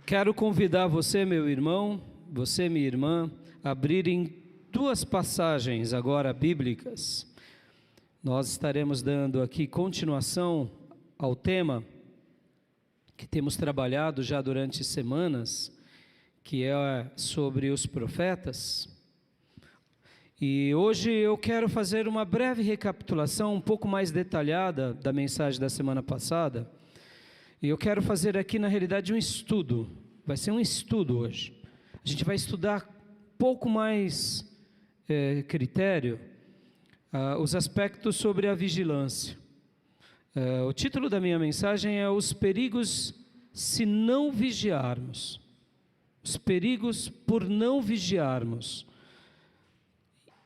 Quero convidar você, meu irmão, você, minha irmã, a abrirem duas passagens agora bíblicas. Nós estaremos dando aqui continuação ao tema que temos trabalhado já durante semanas, que é sobre os profetas. E hoje eu quero fazer uma breve recapitulação, um pouco mais detalhada da mensagem da semana passada. E eu quero fazer aqui, na realidade, um estudo. Vai ser um estudo hoje. A gente vai estudar pouco mais critério, os aspectos sobre a vigilância. O título da minha mensagem é Os Perigos se não vigiarmos. Os perigos por não vigiarmos.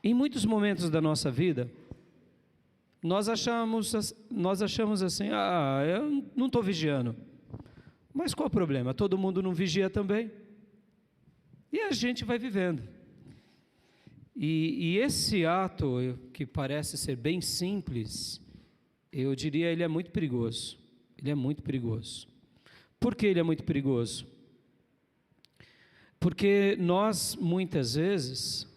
Em muitos momentos da nossa vida, nós achamos assim, eu não estou vigiando. Mas qual o problema? Todo mundo não vigia também. E a gente vai vivendo. E esse ato, que parece ser bem simples, eu diria, ele é muito perigoso. Ele é muito perigoso. Por que ele é muito perigoso? Porque nós, muitas vezes...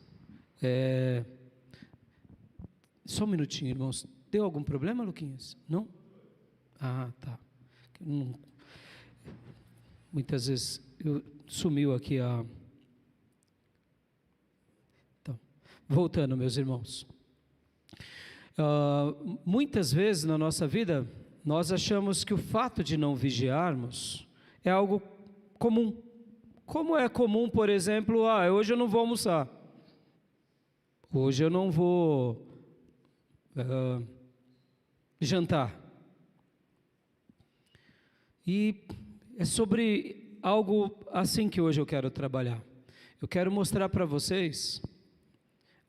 Só um minutinho, irmãos. Deu algum problema, Luquinhas? Não? Ah, tá. Muitas vezes sumiu aqui a... Então, voltando, meus irmãos. Muitas vezes na nossa vida, nós achamos que o fato de não vigiarmos é algo comum. Como é comum, por exemplo, hoje eu não vou almoçar. Hoje eu não vou jantar. E é sobre algo assim que hoje eu quero trabalhar. Eu quero mostrar para vocês,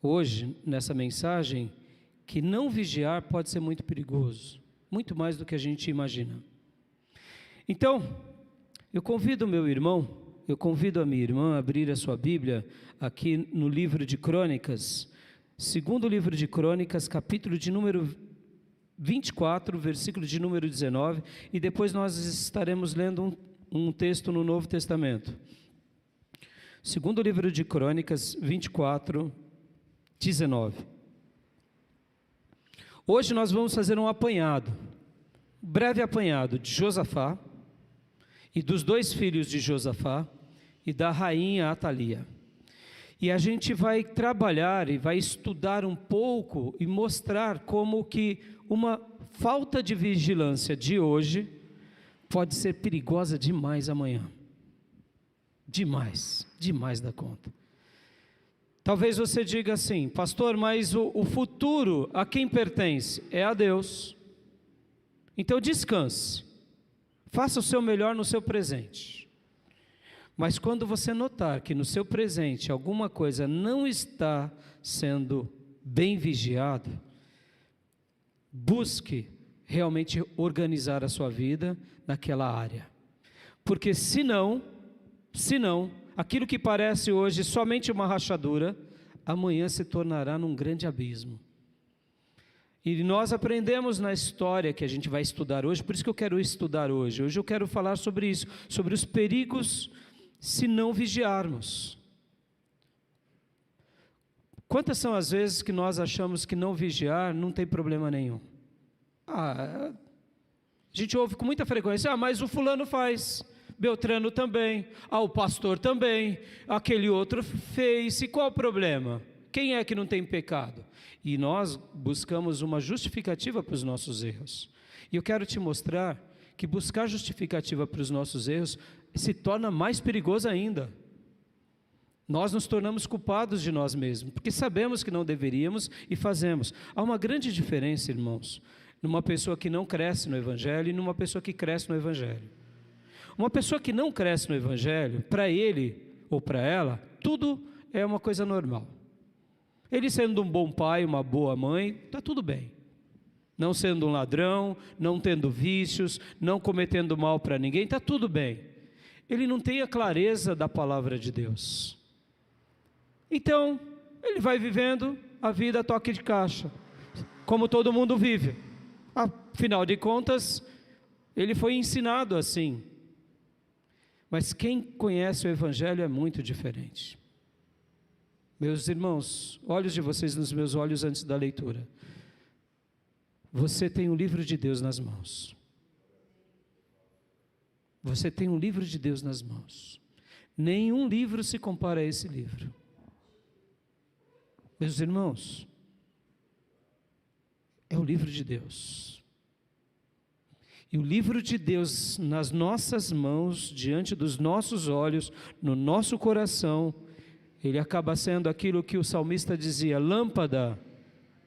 hoje, nessa mensagem, que não vigiar pode ser muito perigoso, muito mais do que a gente imagina. Então, eu convido o meu irmão, eu convido a minha irmã a abrir a sua Bíblia aqui no livro de Crônicas, segundo livro de Crônicas, capítulo de número 24, versículo de número 19, e depois nós estaremos lendo um texto no Novo Testamento. Segundo livro de Crônicas, 24, 19. Hoje nós vamos fazer um breve apanhado de Josafá, e dos dois filhos de Josafá, e da rainha Atalia. E a gente vai trabalhar e vai estudar um pouco e mostrar como que uma falta de vigilância de hoje pode ser perigosa demais amanhã. Demais, demais da conta. Talvez você diga assim, pastor, mas o futuro a quem pertence? É a Deus. Então descanse. Faça o seu melhor no seu presente. Mas quando você notar que no seu presente alguma coisa não está sendo bem vigiada, busque realmente organizar a sua vida naquela área. Porque senão, aquilo que parece hoje somente uma rachadura, amanhã se tornará num grande abismo. E nós aprendemos na história que a gente vai estudar hoje, por isso que eu quero estudar hoje. Hoje eu quero falar sobre isso, sobre os perigos se não vigiarmos. Quantas são as vezes que nós achamos que não vigiar não tem problema nenhum? A gente ouve com muita frequência, mas o fulano faz, Beltrano também, o pastor também, aquele outro fez, e qual o problema? Quem é que não tem pecado? E nós buscamos uma justificativa para os nossos erros. E eu quero te mostrar que buscar justificativa para os nossos erros se torna mais perigoso ainda. Nós nos tornamos culpados de nós mesmos, porque sabemos que não deveríamos e fazemos. Há uma grande diferença, irmãos, numa pessoa que não cresce no Evangelho e numa pessoa que cresce no Evangelho. Uma pessoa que não cresce no Evangelho, para ele ou para ela, tudo é uma coisa normal. Ele sendo um bom pai, uma boa mãe, está tudo bem. Não sendo um ladrão, não tendo vícios, não cometendo mal para ninguém, está tudo bem. Ele não tem a clareza da palavra de Deus. Então, ele vai vivendo a vida a toque de caixa, como todo mundo vive. Afinal de contas, ele foi ensinado assim. Mas quem conhece o Evangelho é muito diferente. Meus irmãos, olhos de vocês nos meus olhos antes da leitura. Você tem o livro de Deus nas mãos. Você tem um livro de Deus nas mãos. Nenhum livro se compara a esse livro. Meus irmãos, é o livro de Deus. E o livro de Deus nas nossas mãos, diante dos nossos olhos, no nosso coração, ele acaba sendo aquilo que o salmista dizia: lâmpada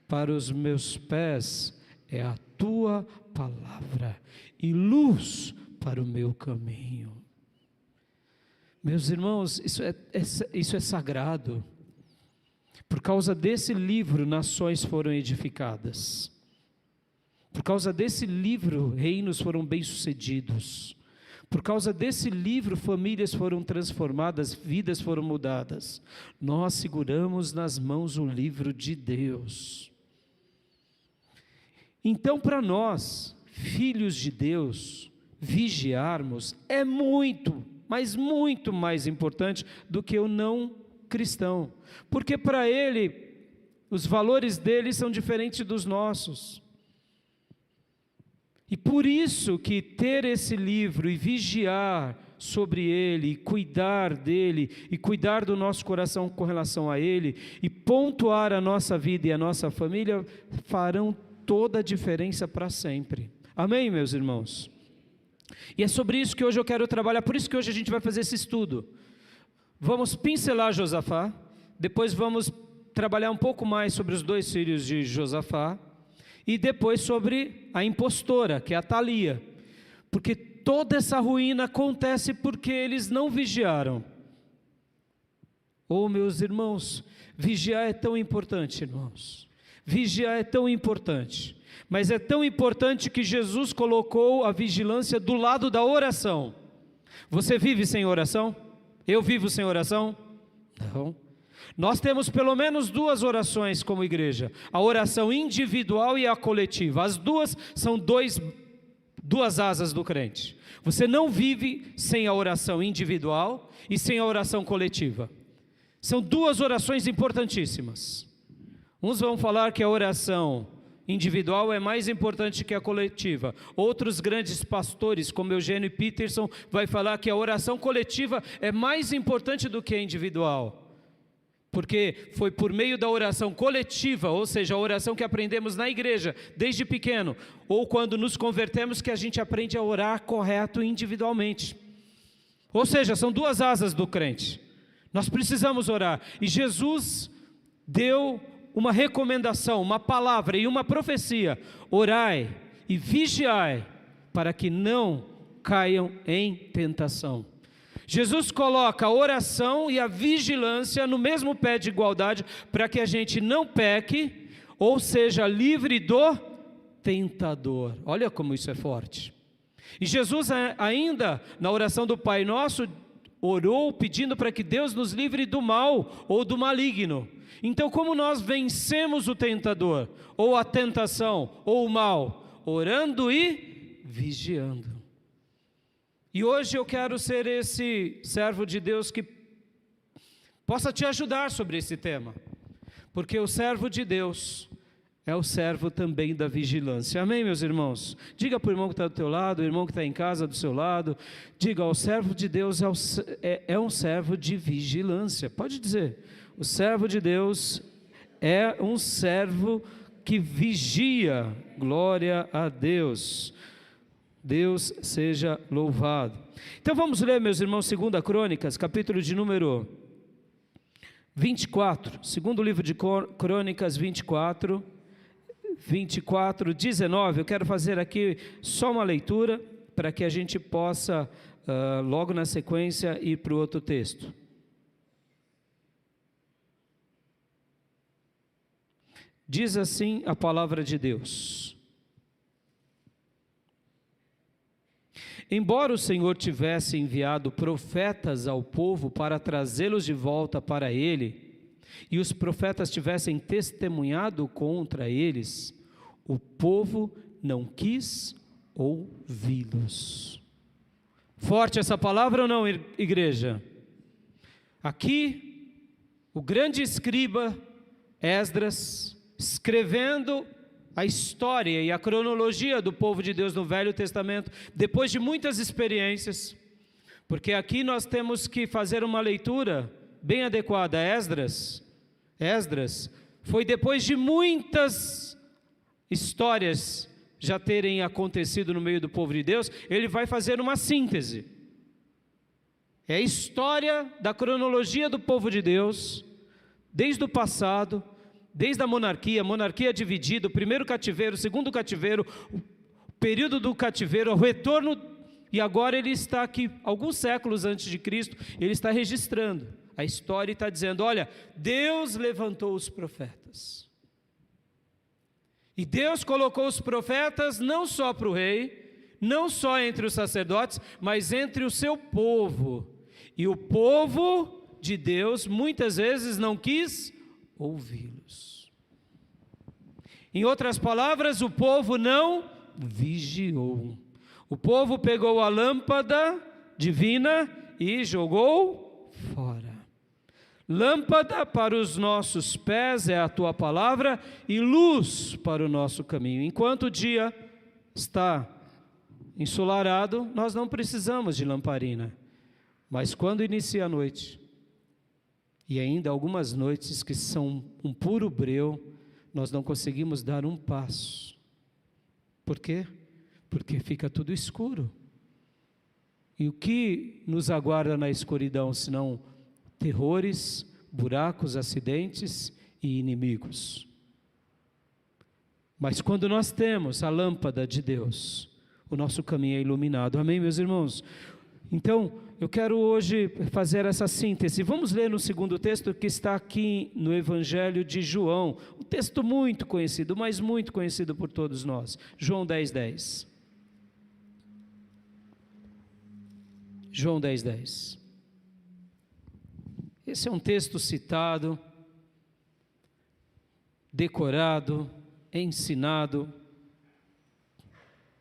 para os meus pés é a tua palavra e luz para o meu caminho. Meus irmãos, isso é sagrado. Por causa desse livro, nações foram edificadas. Por causa desse livro, reinos foram bem-sucedidos. Por causa desse livro, famílias foram transformadas, vidas foram mudadas. Nós seguramos nas mãos o livro de Deus. Então, para nós, filhos de Deus, vigiarmos é muito, mas muito mais importante do que o não cristão. Porque para ele, os valores dele são diferentes dos nossos. E por isso que ter esse livro e vigiar sobre ele, e cuidar dele, e cuidar do nosso coração com relação a ele, e pontuar a nossa vida e a nossa família, farão toda a diferença para sempre. Amém, meus irmãos? E é sobre isso que hoje eu quero trabalhar, por isso que hoje a gente vai fazer esse estudo. Vamos pincelar Josafá, depois vamos trabalhar um pouco mais sobre os 2 filhos de Josafá, e depois sobre a impostora, que é a Atalia, porque toda essa ruína acontece porque eles não vigiaram. Oh, meus irmãos, vigiar é tão importante, irmãos, vigiar é tão importante, mas é tão importante que Jesus colocou a vigilância do lado da oração. Você vive sem oração? Eu vivo sem oração? Não. Nós temos pelo menos 2 orações como igreja, a oração individual e a coletiva. As duas são duas asas do crente. Você não vive sem a oração individual e sem a oração coletiva. São 2 orações importantíssimas. Uns vão falar que a oração individual é mais importante que a coletiva. Outros grandes pastores, como Eugênio Peterson, vai falar que a oração coletiva é mais importante do que a individual. Porque foi por meio da oração coletiva, ou seja, a oração que aprendemos na igreja, desde pequeno, ou quando nos convertemos, que a gente aprende a orar correto individualmente. Ou seja, são 2 asas do crente. Nós precisamos orar. E Jesus deu uma recomendação, uma palavra e uma profecia: orai e vigiai, para que não caiam em tentação. Jesus coloca a oração e a vigilância no mesmo pé de igualdade, para que a gente não peque, ou seja livre do tentador. Olha como isso é forte. E Jesus ainda, na oração do Pai Nosso, orou pedindo para que Deus nos livre do mal ou do maligno. Então, como nós vencemos o tentador, ou a tentação, ou o mal? Orando e vigiando. E hoje eu quero ser esse servo de Deus que possa te ajudar sobre esse tema, porque o servo de Deus é o servo também da vigilância. Amém, meus irmãos? Diga para o irmão que está do teu lado, o irmão que está em casa do seu lado, diga: o servo de Deus é um servo de vigilância. Pode dizer: o servo de Deus é um servo que vigia. Glória a Deus. Deus seja louvado. Então vamos ler, meus irmãos, 2 Crônicas, capítulo de número 24, segundo livro de Crônicas 24, 19. Eu quero fazer aqui só uma leitura, para que a gente possa, logo na sequência, ir para o outro texto. Diz assim a palavra de Deus: embora o Senhor tivesse enviado profetas ao povo para trazê-los de volta para ele, e os profetas tivessem testemunhado contra eles, o povo não quis ouvi-los. Forte essa palavra ou não, igreja? Aqui, o grande escriba Esdras, escrevendo a história e a cronologia do povo de Deus no Velho Testamento, depois de muitas experiências, porque aqui nós temos que fazer uma leitura bem adequada. Esdras foi depois de muitas histórias já terem acontecido no meio do povo de Deus, ele vai fazer uma síntese. É a história da cronologia do povo de Deus, desde o passado, desde a monarquia dividida, o primeiro cativeiro, o segundo cativeiro, o período do cativeiro, o retorno, e agora ele está aqui, alguns séculos antes de Cristo, ele está registrando a história e está dizendo: olha, Deus levantou os profetas. E Deus colocou os profetas não só para o rei, não só entre os sacerdotes, mas entre o seu povo. E o povo de Deus muitas vezes não quis ouvi-los. Em outras palavras, o povo não vigiou. O povo pegou a lâmpada divina e jogou fora. Lâmpada para os nossos pés é a tua palavra e luz para o nosso caminho. Enquanto o dia está ensolarado, nós não precisamos de lamparina. Mas quando inicia a noite, e ainda algumas noites que são um puro breu, nós não conseguimos dar um passo. Por quê? Porque fica tudo escuro. E o que nos aguarda na escuridão, senão terrores, buracos, acidentes e inimigos? Mas quando nós temos a lâmpada de Deus, o nosso caminho é iluminado. Amém, meus irmãos? Então, eu quero hoje fazer essa síntese. Vamos ler no segundo texto que está aqui no Evangelho de João. Um texto muito conhecido, mas muito conhecido por todos nós. João 10:10. João 10:10. Esse é um texto citado, decorado, ensinado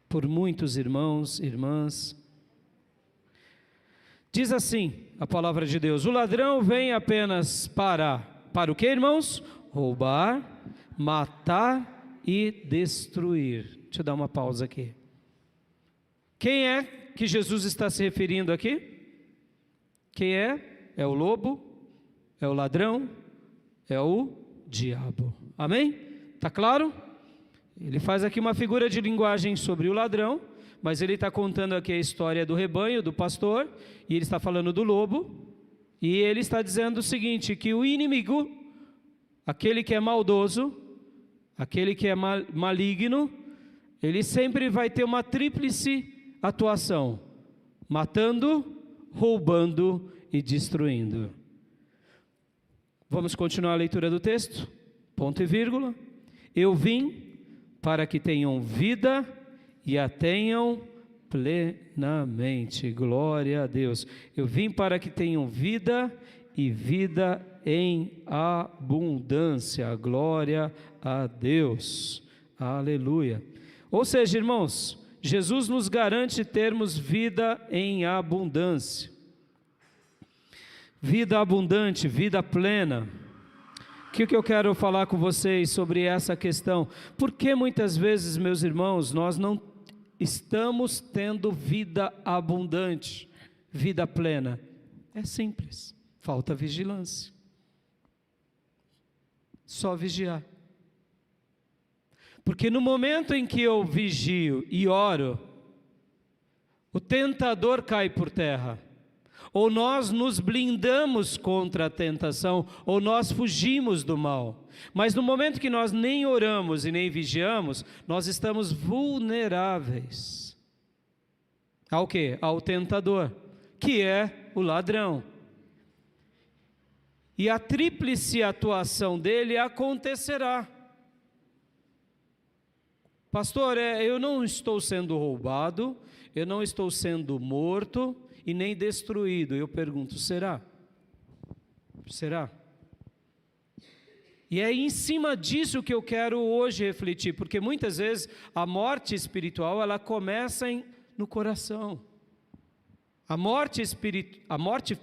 por muitos irmãos, irmãs. Diz assim a palavra de Deus: o ladrão vem apenas para o que, irmãos? Roubar, matar e destruir. Deixa eu dar uma pausa aqui. Quem é que Jesus está se referindo aqui? Quem é? É o lobo, é o ladrão, é o diabo. Amém? Está claro? Ele faz aqui uma figura de linguagem sobre o ladrão, mas ele está contando aqui a história do rebanho, do pastor, e ele está falando do lobo, e ele está dizendo o seguinte, que o inimigo, aquele que é maldoso, aquele que é maligno, ele sempre vai ter uma tríplice atuação: matando, roubando e destruindo. Vamos continuar a leitura do texto? Ponto e vírgula. Eu vim para que tenham vida e a tenham plenamente. Glória a Deus. Eu vim para que tenham vida e vida em abundância. Glória a Deus. Aleluia. Ou seja, irmãos, Jesus nos garante termos vida em abundância. Vida abundante, vida plena. O que eu quero falar com vocês sobre essa questão? Porque muitas vezes, meus irmãos, nós não estamos tendo vida abundante, vida plena? É simples, falta vigilância. Só vigiar. Porque no momento em que eu vigio e oro, o tentador cai por terra. Ou nós nos blindamos contra a tentação, ou nós fugimos do mal. Mas no momento que nós nem oramos e nem vigiamos, nós estamos vulneráveis. Ao quê? Ao tentador, que é o ladrão. E a tríplice atuação dele acontecerá. Pastor, eu não estou sendo roubado, eu não estou sendo morto e nem destruído. Eu pergunto, será? Será? E é em cima disso que eu quero hoje refletir, porque muitas vezes a morte espiritual, ela começa no coração. A morte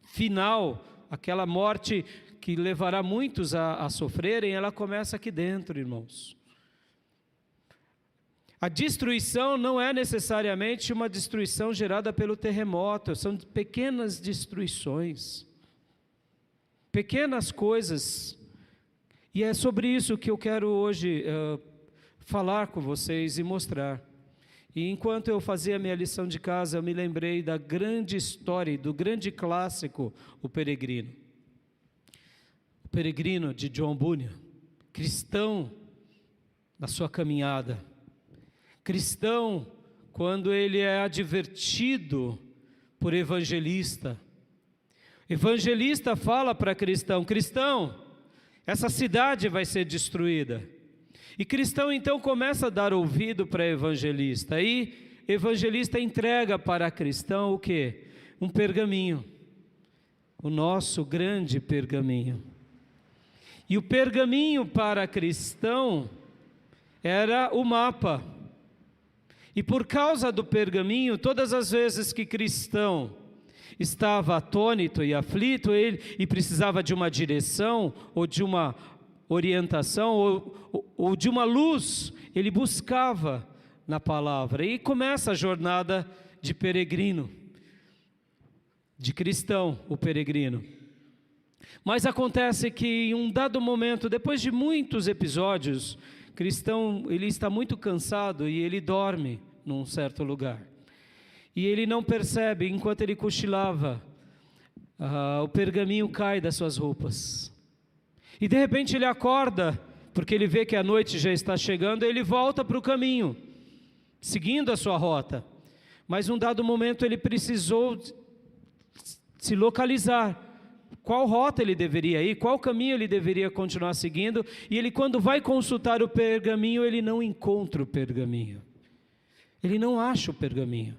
final, aquela morte que levará muitos a sofrerem, ela começa aqui dentro, irmãos. A destruição não é necessariamente uma destruição gerada pelo terremoto, são pequenas destruições, pequenas coisas, e é sobre isso que eu quero hoje falar com vocês e mostrar. E enquanto eu fazia a minha lição de casa, eu me lembrei da grande história, do grande clássico, O Peregrino. O Peregrino, de John Bunyan, cristão na sua caminhada. Cristão, quando ele é advertido por evangelista. Evangelista fala para cristão: cristão, essa cidade vai ser destruída. E cristão então começa a dar ouvido para evangelista. E evangelista entrega para cristão o quê? Um pergaminho. O nosso grande pergaminho. E o pergaminho para cristão era o mapa. E por causa do pergaminho, todas as vezes que cristão estava atônito e aflito, e precisava de uma direção, ou de uma orientação, ou de uma luz, ele buscava na palavra. E começa a jornada de peregrino, de cristão, o peregrino. Mas acontece que em um dado momento, depois de muitos episódios, cristão, ele está muito cansado e ele dorme num certo lugar. E ele não percebe, enquanto ele cochilava, o pergaminho cai das suas roupas. E de repente ele acorda, porque ele vê que a noite já está chegando, e ele volta para o caminho, seguindo a sua rota. Mas num dado momento ele precisou se localizar. Qual rota ele deveria ir, qual caminho ele deveria continuar seguindo, e ele, quando vai consultar o pergaminho, ele não encontra o pergaminho, ele não acha o pergaminho,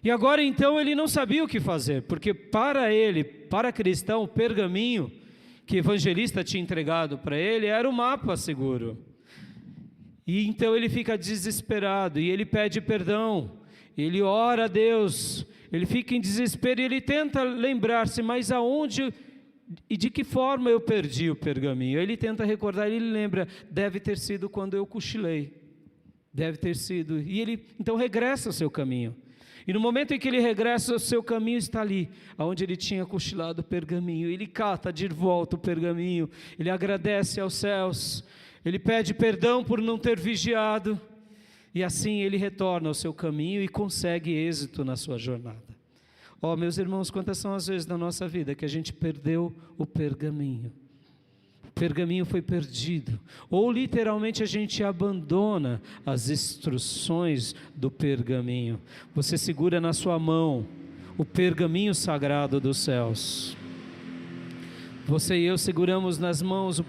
e agora então ele não sabia o que fazer, porque para ele, para cristão, o pergaminho que o evangelista tinha entregado para ele, era o mapa seguro, e então ele fica desesperado, e ele pede perdão, ele ora a Deus, ele fica em desespero e ele tenta lembrar-se, mas aonde e de que forma eu perdi o pergaminho? Ele tenta recordar, ele lembra, deve ter sido quando eu cochilei, deve ter sido, e ele então regressa ao seu caminho, e no momento em que ele regressa ao seu caminho, está ali, onde ele tinha cochilado o pergaminho, ele cata de volta o pergaminho, ele agradece aos céus, ele pede perdão por não ter vigiado, e assim ele retorna ao seu caminho e consegue êxito na sua jornada. Meus irmãos, quantas são as vezes na nossa vida que a gente perdeu o pergaminho? O pergaminho foi perdido. Ou literalmente a gente abandona as instruções do pergaminho. Você segura na sua mão o pergaminho sagrado dos céus. Você e eu seguramos nas mãos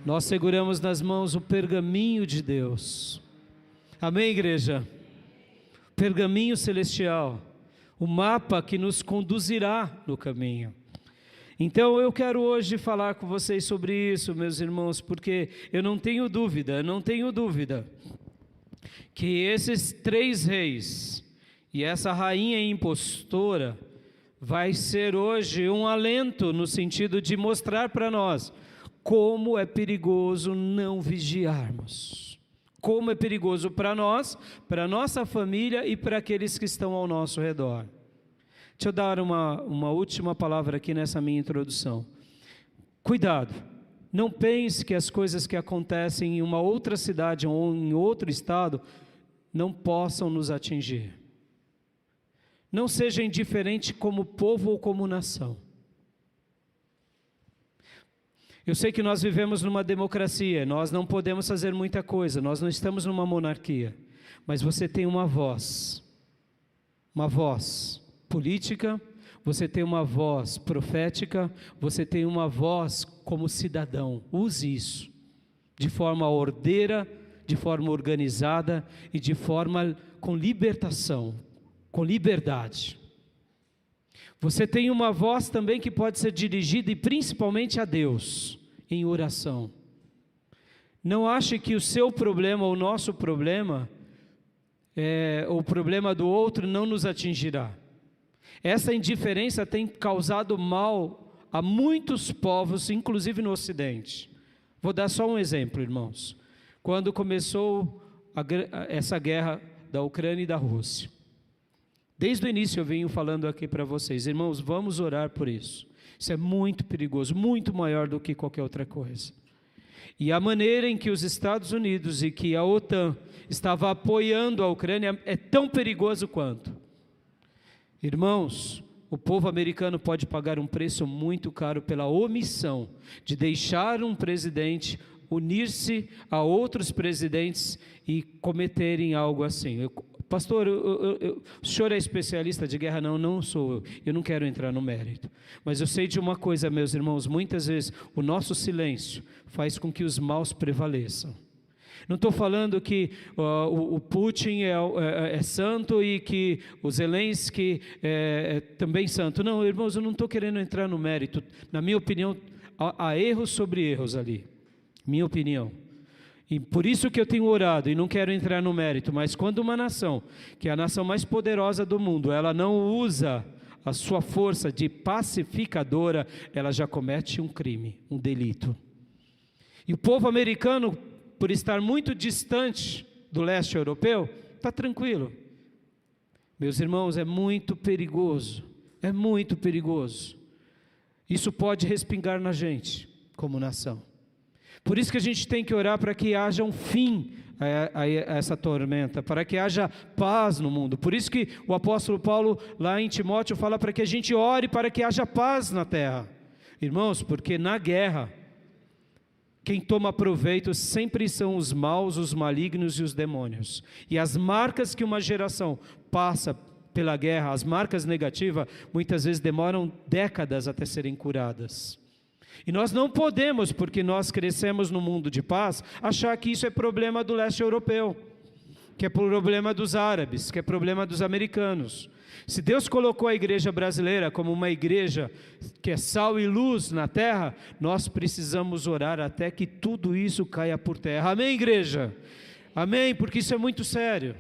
Nós seguramos nas mãos o pergaminho de Deus. Amém, igreja? Pergaminho celestial, o mapa que nos conduzirá no caminho. Então eu quero hoje falar com vocês sobre isso, meus irmãos, porque eu não tenho dúvida que esses 3 reis e essa rainha impostora vai ser hoje um alento no sentido de mostrar para nós como é perigoso não vigiarmos. Como é perigoso para nós, para a nossa família e para aqueles que estão ao nosso redor. Deixa eu dar uma última palavra aqui nessa minha introdução. Cuidado, não pense que as coisas que acontecem em uma outra cidade ou em outro estado não possam nos atingir. Não seja indiferente como povo ou como nação. Eu sei que nós vivemos numa democracia, nós não podemos fazer muita coisa, nós não estamos numa monarquia, mas você tem uma voz política, você tem uma voz profética, você tem uma voz como cidadão. Use isso de forma ordeira, de forma organizada e de forma com libertação, com liberdade. Você tem uma voz também que pode ser dirigida e principalmente a Deus, em oração. Não ache que o seu problema, o nosso problema, o problema do outro não nos atingirá. Essa indiferença tem causado mal a muitos povos, inclusive no Ocidente. Vou dar só um exemplo, irmãos. Quando começou essa guerra da Ucrânia e da Rússia, desde o início eu venho falando aqui para vocês, irmãos, vamos orar por isso. Isso é muito perigoso, muito maior do que qualquer outra coisa. E a maneira em que os Estados Unidos e que a OTAN estava apoiando a Ucrânia é tão perigoso quanto. Irmãos, o povo americano pode pagar um preço muito caro pela omissão de deixar um presidente unir-se a outros presidentes e cometerem algo assim. Pastor, o senhor é especialista de guerra? Não sou eu não quero entrar no mérito. Mas eu sei de uma coisa, meus irmãos, muitas vezes o nosso silêncio faz com que os maus prevaleçam. Não estou falando que o Putin é santo e que o Zelensky é também santo. Não, irmãos, eu não estou querendo entrar no mérito. Na minha opinião, há erros sobre erros ali. Minha opinião. E por isso que eu tenho orado, e não quero entrar no mérito, mas quando uma nação, que é a nação mais poderosa do mundo, ela não usa a sua força de pacificadora, ela já comete um crime, um delito. E o povo americano, por estar muito distante do leste europeu, está tranquilo. Meus irmãos, é muito perigoso, é muito perigoso. Isso pode respingar na gente, como nação. Por isso que a gente tem que orar para que haja um fim a essa tormenta, para que haja paz no mundo. Por isso que o apóstolo Paulo, lá em Timóteo, fala para que a gente ore para que haja paz na terra. Irmãos, porque na guerra, quem toma proveito sempre são os maus, os malignos e os demônios. E as marcas que uma geração passa pela guerra, as marcas negativas, muitas vezes demoram décadas até serem curadas. E nós não podemos, porque nós crescemos no mundo de paz, achar que isso é problema do leste europeu, que é problema dos árabes, que é problema dos americanos. Se Deus colocou a igreja brasileira como uma igreja que é sal e luz na terra, nós precisamos orar até que tudo isso caia por terra. Amém, igreja? Amém, porque isso é muito sério.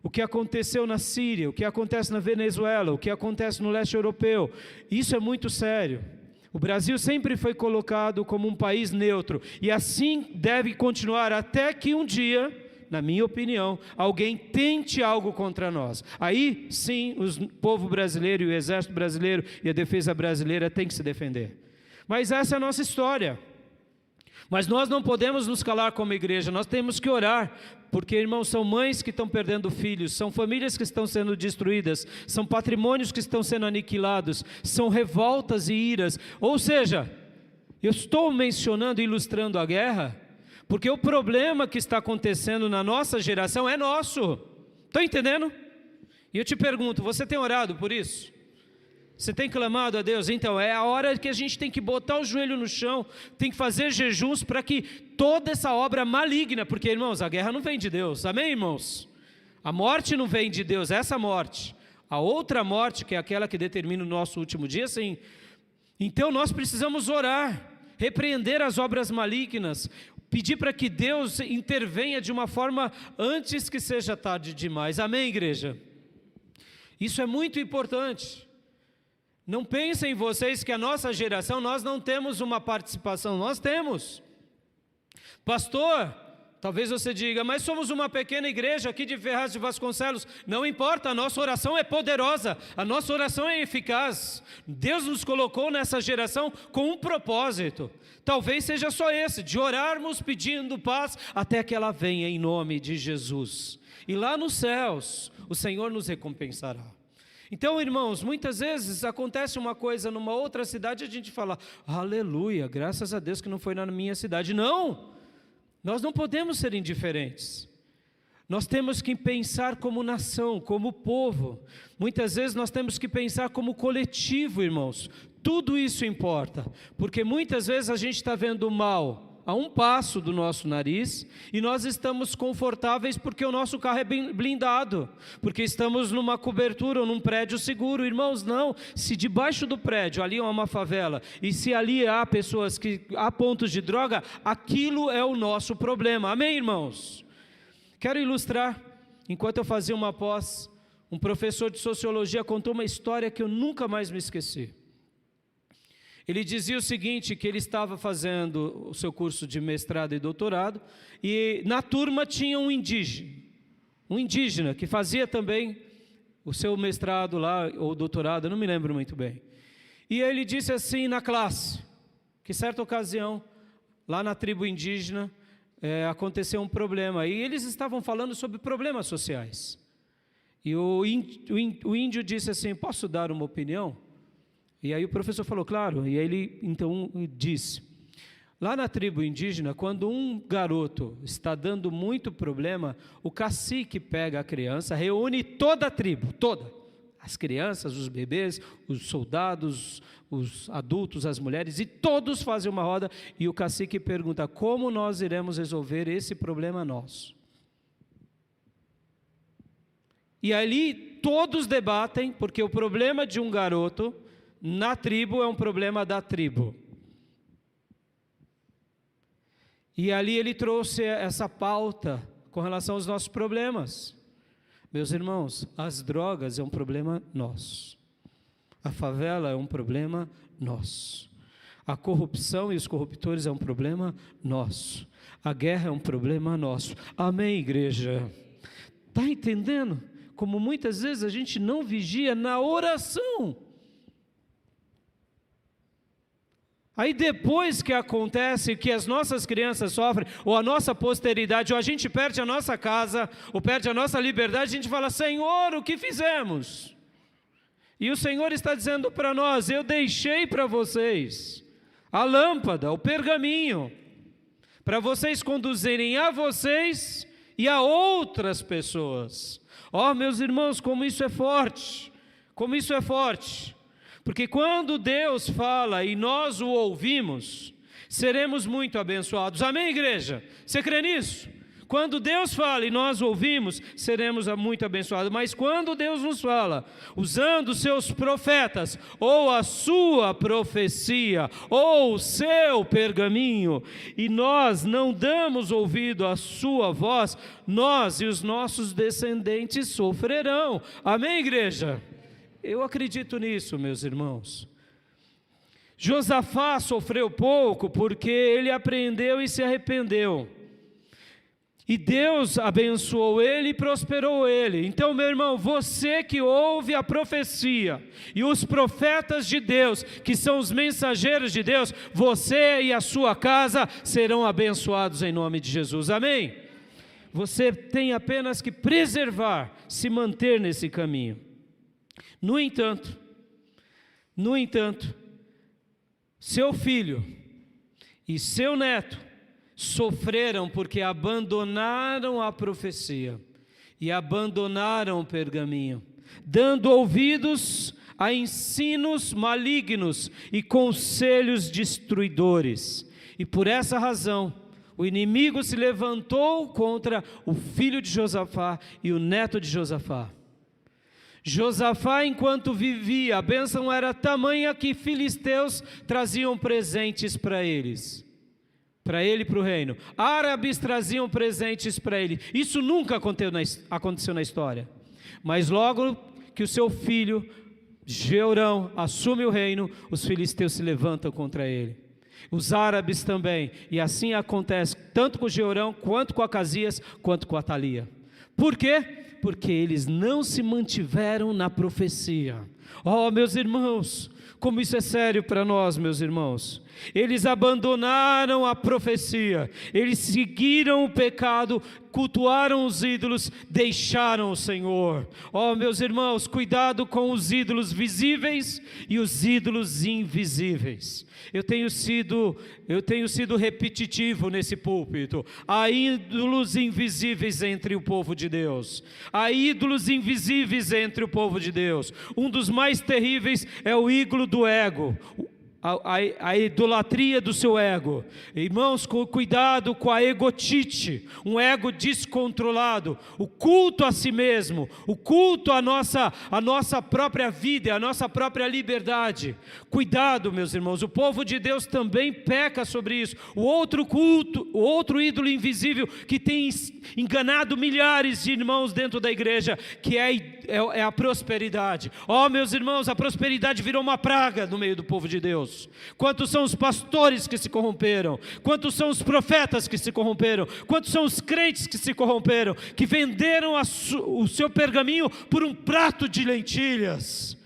O que aconteceu na Síria, o que acontece na Venezuela, o que acontece no leste europeu, isso é muito sério. O Brasil sempre foi colocado como um país neutro, e assim deve continuar até que um dia, na minha opinião, alguém tente algo contra nós. Aí sim, o povo brasileiro e o exército brasileiro e a defesa brasileira têm que se defender. Mas essa é a nossa história. Mas nós não podemos nos calar como igreja, nós temos que orar, porque, irmãos, são mães que estão perdendo filhos, são famílias que estão sendo destruídas, são patrimônios que estão sendo aniquilados, são revoltas e iras. Ou seja, eu estou mencionando e ilustrando a guerra, porque o problema que está acontecendo na nossa geração é nosso. Está entendendo? E eu te pergunto, você tem orado por isso? Você tem clamado a Deus? Então é a hora que a gente tem que botar o joelho no chão, tem que fazer jejuns para que toda essa obra maligna, porque, irmãos, a guerra não vem de Deus, amém, irmãos? A morte não vem de Deus, essa morte. A outra morte, que é aquela que determina o nosso último dia, sim. Então nós precisamos orar, repreender as obras malignas, pedir para que Deus intervenha de uma forma antes que seja tarde demais, amém, igreja? Isso é muito importante. Não pensem vocês que a nossa geração, nós não temos uma participação, nós temos. Pastor, talvez você diga, mas somos uma pequena igreja aqui de Ferraz de Vasconcelos. Não importa, a nossa oração é poderosa, a nossa oração é eficaz. Deus nos colocou nessa geração com um propósito. Talvez seja só esse, de orarmos pedindo paz até que ela venha em nome de Jesus. E lá nos céus, o Senhor nos recompensará. Então, irmãos, muitas vezes acontece uma coisa numa outra cidade e a gente fala, aleluia, graças a Deus que não foi na minha cidade. Não, nós não podemos ser indiferentes. Nós temos que pensar como nação, como povo. Muitas vezes nós temos que pensar como coletivo, irmãos. Tudo isso importa, porque muitas vezes a gente está vendo o mal a um passo do nosso nariz, e nós estamos confortáveis porque o nosso carro é blindado, porque estamos numa cobertura ou num prédio seguro. Irmãos, não, se debaixo do prédio ali é uma favela, e se ali há pessoas que há pontos de droga, aquilo é o nosso problema, amém, irmãos? Quero ilustrar enquanto eu fazia uma pós, um professor de sociologia contou uma história que eu nunca mais me esqueci. Ele dizia o seguinte, que ele estava fazendo o seu curso de mestrado e doutorado, e na turma tinha um indígena que fazia também o seu mestrado lá, ou doutorado, eu não me lembro muito bem. E ele disse assim na classe, que certa ocasião, lá na tribo indígena, aconteceu um problema, e eles estavam falando sobre problemas sociais. E o índio disse assim, posso dar uma opinião? E aí o professor falou, claro, e ele então disse, lá na tribo indígena, quando um garoto está dando muito problema, o cacique pega a criança, reúne toda a tribo, toda, as crianças, os bebês, os soldados, os adultos, as mulheres, e todos fazem uma roda, e o cacique pergunta, como nós iremos resolver esse problema nosso? E ali todos debatem, porque o problema de um garoto na tribo é um problema da tribo. E ali ele trouxe essa pauta com relação aos nossos problemas. Meus irmãos, as drogas é um problema nosso. A favela é um problema nosso. A corrupção e os corruptores é um problema nosso. A guerra é um problema nosso. Amém, igreja? Está entendendo? Como muitas vezes a gente não vigia na oração. Aí depois que acontece que as nossas crianças sofrem, ou a nossa posteridade, ou a gente perde a nossa casa, ou perde a nossa liberdade, a gente fala, Senhor, o que fizemos? E o Senhor está dizendo para nós, eu deixei para vocês a lâmpada, o pergaminho, para vocês conduzirem a vocês e a outras pessoas. Ó, meus irmãos, como isso é forte, como isso é forte. Porque quando Deus fala e nós o ouvimos, seremos muito abençoados. Amém, igreja? Você crê nisso? Quando Deus fala e nós ouvimos, seremos muito abençoados. Mas quando Deus nos fala, usando os seus profetas, ou a sua profecia, ou o seu pergaminho, e nós não damos ouvido à sua voz, nós e os nossos descendentes sofrerão. Amém, igreja? Eu acredito nisso, meus irmãos. Josafá sofreu pouco porque ele aprendeu e se arrependeu. E Deus abençoou ele e prosperou ele. Então, meu irmão, você que ouve a profecia e os profetas de Deus, que são os mensageiros de Deus, você e a sua casa serão abençoados em nome de Jesus. Amém? Você tem apenas que preservar, se manter nesse caminho. No entanto, seu filho e seu neto sofreram porque abandonaram a profecia e abandonaram o pergaminho, dando ouvidos a ensinos malignos e conselhos destruidores. E por essa razão, o inimigo se levantou contra o filho de Josafá e o neto de Josafá. Josafá, enquanto vivia, a bênção era tamanha que filisteus traziam presentes para ele e para o reino. Árabes traziam presentes para ele. Isso nunca aconteceu na história. Mas logo que o seu filho, Jeorão, assume o reino, os filisteus se levantam contra ele. Os árabes também. E assim acontece tanto com Jeorão, quanto com Acasias, quanto com Atalia. Por quê? Porque eles não se mantiveram na profecia. Oh, meus irmãos, como isso é sério para nós, meus irmãos. Eles abandonaram a profecia, eles seguiram o pecado, cultuaram os ídolos, deixaram o Senhor. Oh, meus irmãos, cuidado com os ídolos visíveis e os ídolos invisíveis. Eu tenho sido repetitivo nesse púlpito. Há ídolos invisíveis entre o povo de Deus. Há ídolos invisíveis entre o povo de Deus. Um dos mais terríveis é o ídolo do ego. a idolatria do seu ego. Irmãos, cuidado com a egotite, um ego descontrolado, o culto a si mesmo, o culto à nossa própria vida, à nossa própria liberdade. Cuidado, meus irmãos, o povo de Deus também peca sobre isso. O outro culto, o outro ídolo invisível que tem enganado milhares de irmãos dentro da igreja, que é a prosperidade. Meus irmãos, a prosperidade virou uma praga no meio do povo de Deus. Quantos são os pastores que se corromperam? Quantos são os profetas que se corromperam? Quantos são os crentes que se corromperam? Que venderam o seu pergaminho por um prato de lentilhas.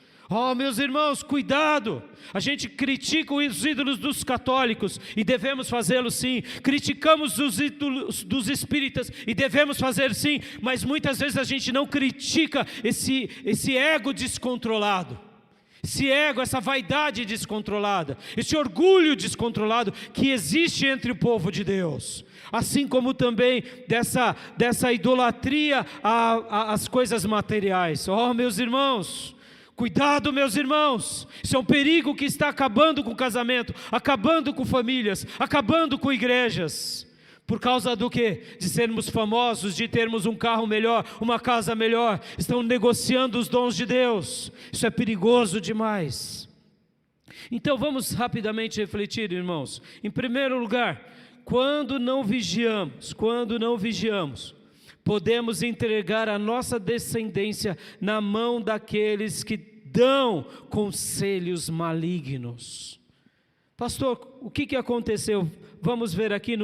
Meus irmãos, cuidado. A gente critica os ídolos dos católicos, e devemos fazê-lo sim. Criticamos os ídolos dos espíritas, e devemos fazer sim. Mas muitas vezes a gente não critica esse ego descontrolado. Esse ego, essa vaidade descontrolada, esse orgulho descontrolado que existe entre o povo de Deus. Assim como também dessa idolatria às coisas materiais. Meus irmãos, cuidado, meus irmãos, isso é um perigo que está acabando com o casamento, acabando com famílias, acabando com igrejas. Por causa do quê? De sermos famosos, de termos um carro melhor, uma casa melhor. Estão negociando os dons de Deus. Isso é perigoso demais. Então vamos rapidamente refletir, irmãos. Em primeiro lugar, quando não vigiamos, podemos entregar a nossa descendência na mão daqueles que dão conselhos malignos. Pastor, o que aconteceu? Vamos ver aqui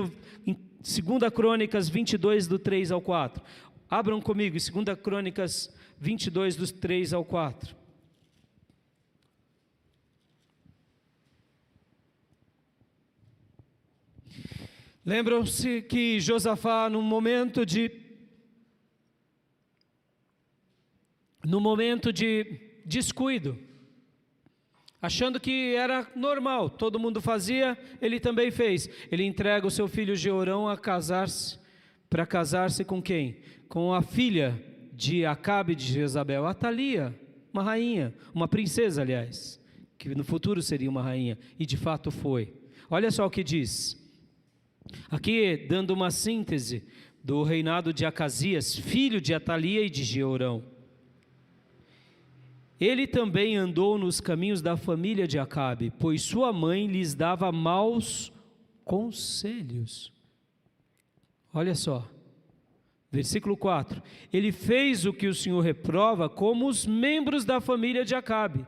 em 2 Crônicas 22, do 3 ao 4. Abram comigo, 2 Crônicas 22, dos 3 ao 4. Lembram-se que Josafá, num momento de descuido, achando que era normal, todo mundo fazia, ele também fez. Ele entrega o seu filho Jeorão para casar-se com quem? Com a filha de Acabe de Jezabel, Atalia, uma rainha, uma princesa, aliás, que no futuro seria uma rainha, e de fato foi. Olha só o que diz, aqui dando uma síntese do reinado de Acasias, filho de Atalia e de Jeorão. Ele também andou nos caminhos da família de Acabe, pois sua mãe lhes dava maus conselhos. Olha só, versículo 4. Ele fez o que o Senhor reprova, como os membros da família de Acabe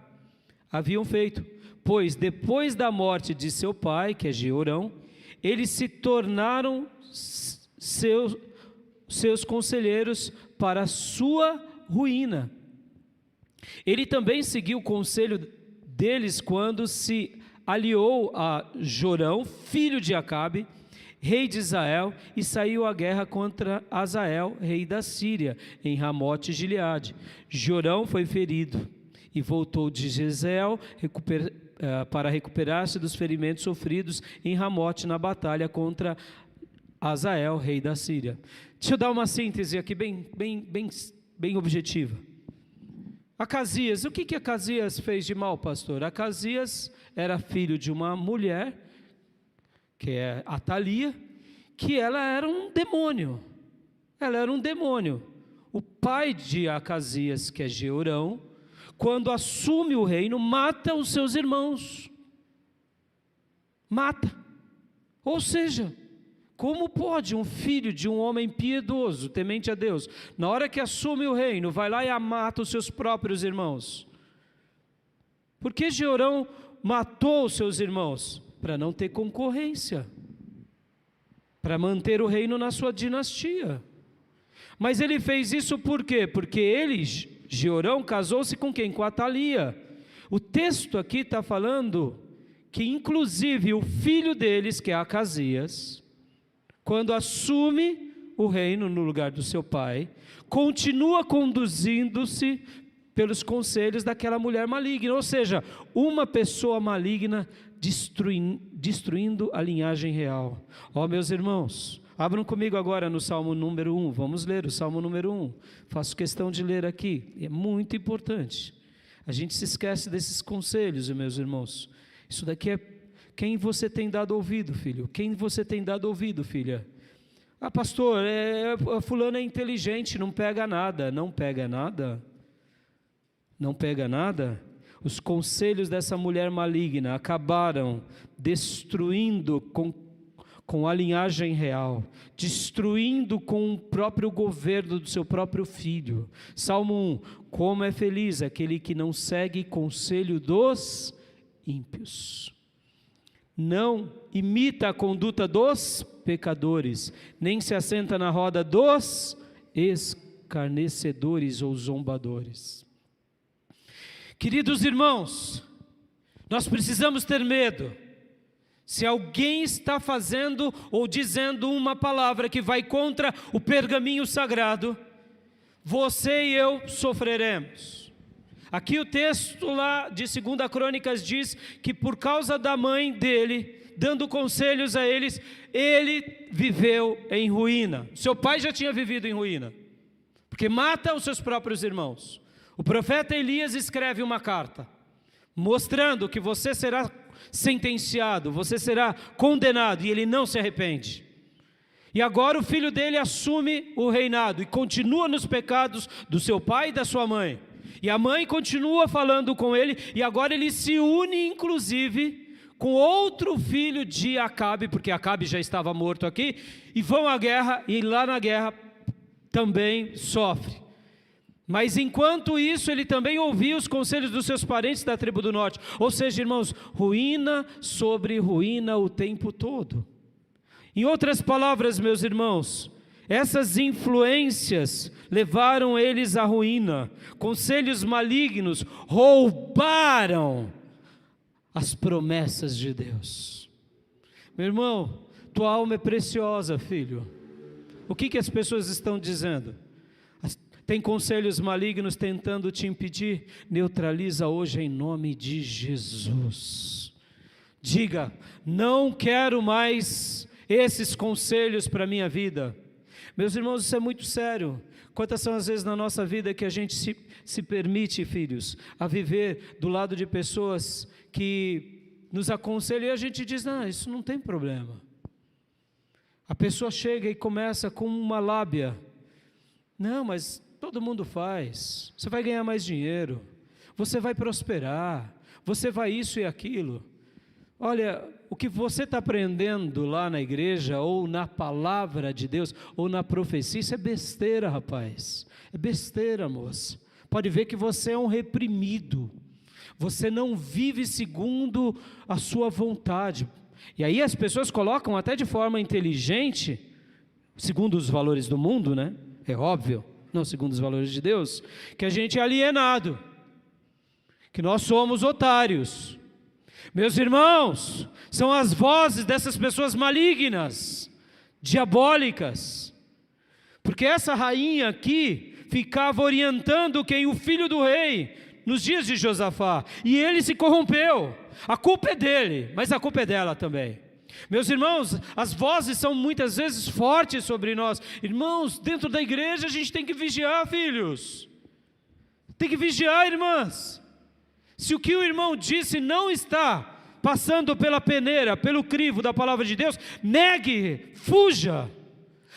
haviam feito, pois depois da morte de seu pai, que é Jeorão, eles se tornaram seus conselheiros para a sua ruína. Ele também seguiu o conselho deles quando se aliou a Jorão, filho de Acabe, rei de Israel, e saiu à guerra contra Azael, rei da Síria, em Ramote-Gileade. Jorão foi ferido e voltou de Jezreel para recuperar-se dos ferimentos sofridos em Ramote na batalha contra Azael, rei da Síria. Deixa eu dar uma síntese aqui bem objetiva. Acasias, o que Acasias fez de mal, pastor? Acasias era filho de uma mulher, que é Atalia, que ela era um demônio. O pai de Acasias, que é Jeorão, quando assume o reino, mata os seus irmãos. Mata. Ou seja, como pode um filho de um homem piedoso, temente a Deus, na hora que assume o reino, vai lá e mata os seus próprios irmãos? Por que Jeorão matou os seus irmãos? Para não ter concorrência, para manter o reino na sua dinastia. Mas ele fez isso por quê? Porque ele, Jeorão, casou-se com quem? Com Atalia. O texto aqui está falando que inclusive o filho deles, que é Acasias, quando assume o reino no lugar do seu pai, continua conduzindo-se pelos conselhos daquela mulher maligna, ou seja, uma pessoa maligna destruindo a linhagem real. Meus irmãos, abram comigo agora no Salmo número 1, vamos ler o Salmo número 1, faço questão de ler aqui, é muito importante, a gente se esquece desses conselhos, meus irmãos, Isso daqui é quem você tem dado ouvido, filho. Quem você tem dado ouvido, filha. Ah, pastor, fulano é inteligente, não pega nada. Não pega nada? Não pega nada? Os conselhos dessa mulher maligna acabaram destruindo com a linhagem real, destruindo com o próprio governo do seu próprio filho. Salmo 1, como é feliz aquele que não segue conselho dos ímpios, não imita a conduta dos pecadores, nem se assenta na roda dos escarnecedores ou zombadores. Queridos irmãos, nós precisamos ter medo. Se alguém está fazendo ou dizendo uma palavra que vai contra o pergaminho sagrado, você e eu sofreremos. Aqui o texto lá de 2 Crônicas diz que por causa da mãe dele, dando conselhos a eles, ele viveu em ruína. Seu pai já tinha vivido em ruína, porque mata os seus próprios irmãos. O profeta Elias escreve uma carta, mostrando que você será sentenciado, você será condenado, e ele não se arrepende. E agora o filho dele assume o reinado e continua nos pecados do seu pai e da sua mãe. E a mãe continua falando com ele, e agora ele se une inclusive com outro filho de Acabe, porque Acabe já estava morto aqui, e vão à guerra, e lá na guerra também sofre. Mas enquanto isso, ele também ouvia os conselhos dos seus parentes da tribo do norte. Ou seja, irmãos, ruína sobre ruína o tempo todo. Em outras palavras, meus irmãos, essas influências levaram eles à ruína. Conselhos malignos roubaram as promessas de Deus. Meu irmão, tua alma é preciosa, filho. O que as pessoas estão dizendo? Tem conselhos malignos tentando te impedir? Neutraliza hoje em nome de Jesus. Diga, não quero mais esses conselhos para a minha vida. Meus irmãos, isso é muito sério. Quantas são as vezes na nossa vida que a gente se permite, filhos, a viver do lado de pessoas que nos aconselham e a gente diz, não, isso não tem problema. A pessoa chega e começa com uma lábia. Não, mas todo mundo faz. Você vai ganhar mais dinheiro. Você vai prosperar. Você vai isso e aquilo. Olha, o que você está aprendendo lá na igreja, ou na palavra de Deus, ou na profecia, isso é besteira, rapaz. É besteira, moça. Pode ver que você é um reprimido. Você não vive segundo a sua vontade. E aí as pessoas colocam até de forma inteligente, segundo os valores do mundo, né? É óbvio, não segundo os valores de Deus, que a gente é alienado, que nós somos otários. Meus irmãos, são as vozes dessas pessoas malignas, diabólicas, porque essa rainha aqui ficava orientando quem? O filho do rei, nos dias de Josafá, e ele se corrompeu. A culpa é dele, mas a culpa é dela também. Meus irmãos, as vozes são muitas vezes fortes sobre nós. Irmãos, dentro da igreja a gente tem que vigiar, filhos. Tem que vigiar, irmãs. Se o que o irmão disse não está passando pela peneira, pelo crivo da palavra de Deus, negue, fuja.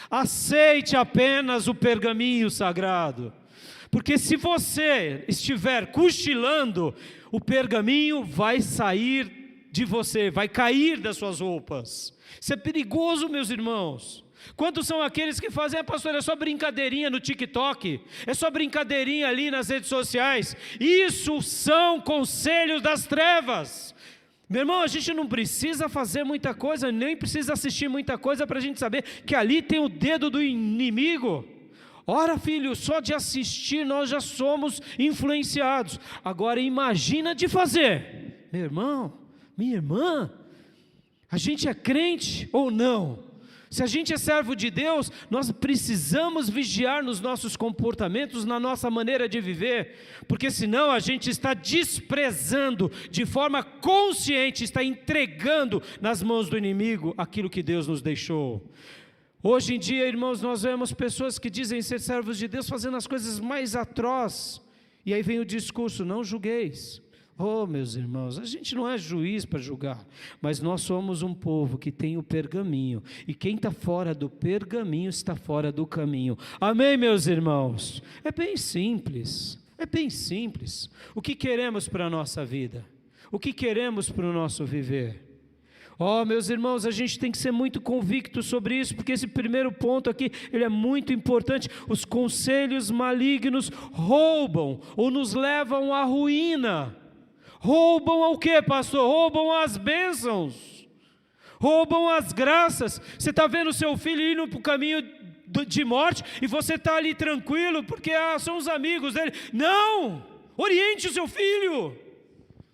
Aceite apenas o pergaminho sagrado. Porque se você estiver cochilando, o pergaminho vai sair de você, vai cair das suas roupas. Isso é perigoso, meus irmãos. Quantos são aqueles que fazem, pastor, é só brincadeirinha no TikTok, é só brincadeirinha ali nas redes sociais? Isso são conselhos das trevas. Meu irmão, a gente não precisa fazer muita coisa, nem precisa assistir muita coisa para a gente saber que ali tem o dedo do inimigo. Ora, filho, só de assistir nós já somos influenciados. Agora imagina de fazer. Meu irmão, minha irmã, a gente é crente ou não? Se a gente é servo de Deus, nós precisamos vigiar nos nossos comportamentos, na nossa maneira de viver, porque senão a gente está desprezando, de forma consciente, está entregando nas mãos do inimigo aquilo que Deus nos deixou. Hoje em dia, irmãos, nós vemos pessoas que dizem ser servos de Deus fazendo as coisas mais atrozes, e aí vem o discurso, não julgueis. Oh, meus irmãos, a gente não é juiz para julgar, mas nós somos um povo que tem o pergaminho, e quem está fora do pergaminho está fora do caminho. Amém, meus irmãos? É bem simples, é bem simples. O que queremos para a nossa vida? O que queremos para o nosso viver? Oh, meus irmãos, a gente tem que ser muito convicto sobre isso, porque esse primeiro ponto aqui, ele é muito importante. Os conselhos malignos roubam ou nos levam à ruína. Roubam ao quê, pastor? Roubam as bênçãos, roubam as graças. Você está vendo o seu filho indo para o caminho de morte, e você está ali tranquilo, porque são os amigos dele. Não! Oriente o seu filho,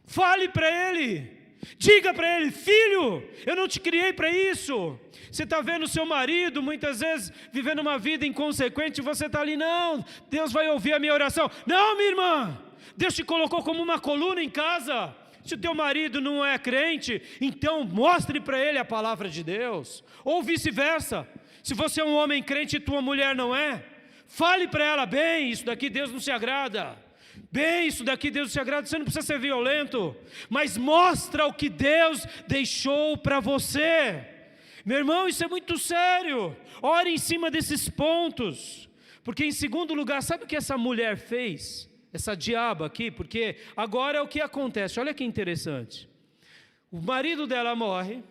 fale para ele, diga para ele: filho, eu não te criei para isso. Você está vendo o seu marido, muitas vezes, vivendo uma vida inconsequente, e você está ali: não, Deus vai ouvir a minha oração. Não, minha irmã, Deus te colocou como uma coluna em casa. Se o teu marido não é crente, então mostre para ele a palavra de Deus, ou vice-versa. Se você é um homem crente e tua mulher não é, fale para ela: bem, isso daqui Deus não se agrada. Bem, isso daqui Deus se agrada. Você não precisa ser violento, mas mostra o que Deus deixou para você. Meu irmão, isso é muito sério. Ore em cima desses pontos. Porque em segundo lugar, sabe o que essa mulher fez? Essa diaba aqui, porque agora é o que acontece. Olha que interessante. O marido dela morre.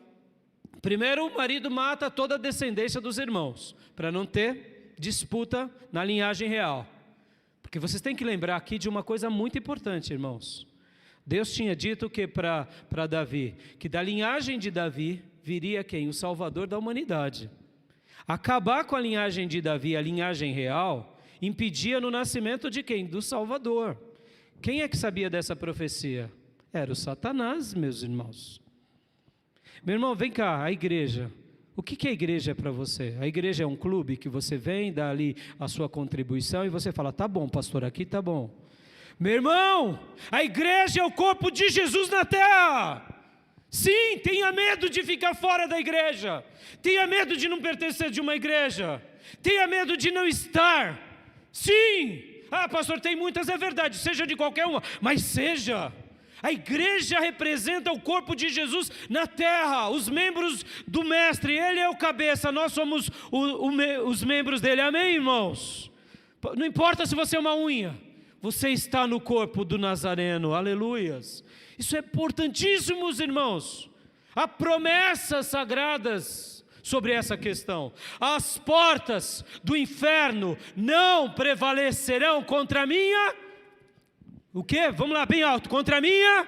Primeiro o marido mata toda a descendência dos irmãos, para não ter disputa na linhagem real. Porque vocês têm que lembrar aqui de uma coisa muito importante, irmãos. Deus tinha dito que para Davi, que da linhagem de Davi viria quem? O Salvador da humanidade. Acabar com a linhagem de Davi, a linhagem real, impedia no nascimento de quem? Do Salvador. Quem é que sabia dessa profecia? Era o Satanás, meus irmãos. Meu irmão, vem cá, a igreja. O que a igreja é para você? A igreja é um clube que você vem, dá ali a sua contribuição e você fala: tá bom, pastor, aqui tá bom. Meu irmão, a igreja é o corpo de Jesus na terra. Sim, tenha medo de ficar fora da igreja. Tenha medo de não pertencer de uma igreja. Tenha medo de não estar. Sim, pastor, tem muitas, é verdade, seja de qualquer uma, mas seja. A igreja representa o corpo de Jesus na terra, os membros do mestre. Ele é o cabeça, nós somos os membros dele. Amém, irmãos? Não importa se você é uma unha, você está no corpo do Nazareno. Aleluias. Isso é importantíssimo, irmãos. Há promessas sagradas sobre essa questão. As portas do inferno não prevalecerão contra a minha... O quê? Vamos lá, bem alto. Contra a minha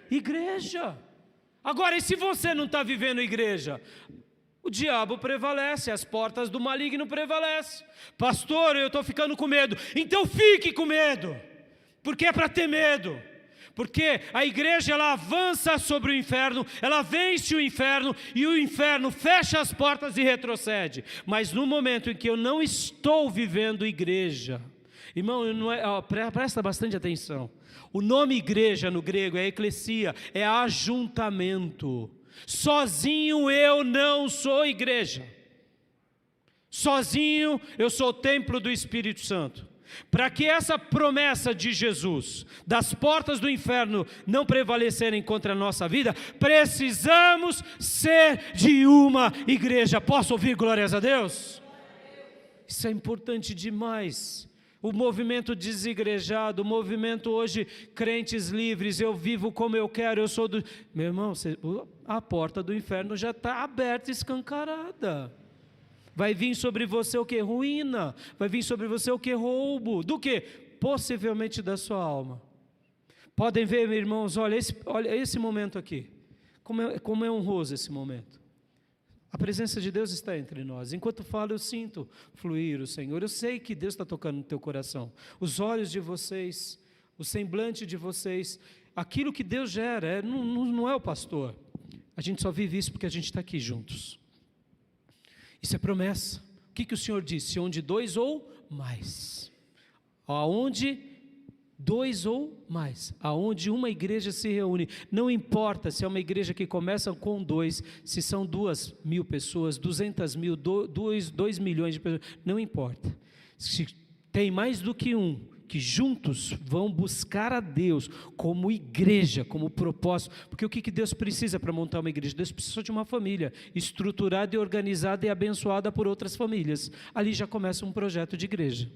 igreja. Agora, e se você não está vivendo igreja? O diabo prevalece, as portas do maligno prevalecem. Pastor, eu estou ficando com medo. Então fique com medo. Porque é para ter medo. Porque a igreja, ela avança sobre o inferno, ela vence o inferno, e o inferno fecha as portas e retrocede. Mas no momento em que eu não estou vivendo igreja... Irmão, não é, presta bastante atenção. O nome igreja no grego é eclesia, é ajuntamento. Sozinho eu não sou igreja. Sozinho eu sou o templo do Espírito Santo. Para que essa promessa de Jesus, das portas do inferno não prevalecerem contra a nossa vida, precisamos ser de uma igreja. Posso ouvir glórias a Deus? Isso é importante demais. O movimento desigrejado, o movimento hoje, crentes livres, eu vivo como eu quero, eu sou do... Meu irmão, a porta do inferno já está aberta, escancarada. Vai vir sobre você o que? Ruína. Vai vir sobre você o que? Roubo. Do que? Possivelmente da sua alma. Podem ver, meus irmãos, olha esse momento aqui. Como é honroso esse momento. A presença de Deus está entre nós. Enquanto falo, eu sinto fluir o Senhor. Eu sei que Deus está tocando no teu coração. Os olhos de vocês, o semblante de vocês, aquilo que Deus gera, não é o pastor. A gente só vive isso porque a gente está aqui juntos. Isso é promessa. O que o Senhor disse? Onde dois ou mais. Aonde dois ou mais, aonde uma igreja se reúne, não importa se é uma igreja que começa com 2, se são 2.000 pessoas, 200.000, 2 milhões de pessoas, não importa, se tem mais do que um que juntos vão buscar a Deus como igreja, como propósito, porque o que Deus precisa para montar uma igreja? Deus precisa de uma família estruturada e organizada e abençoada por outras famílias. Ali já começa um projeto de igreja.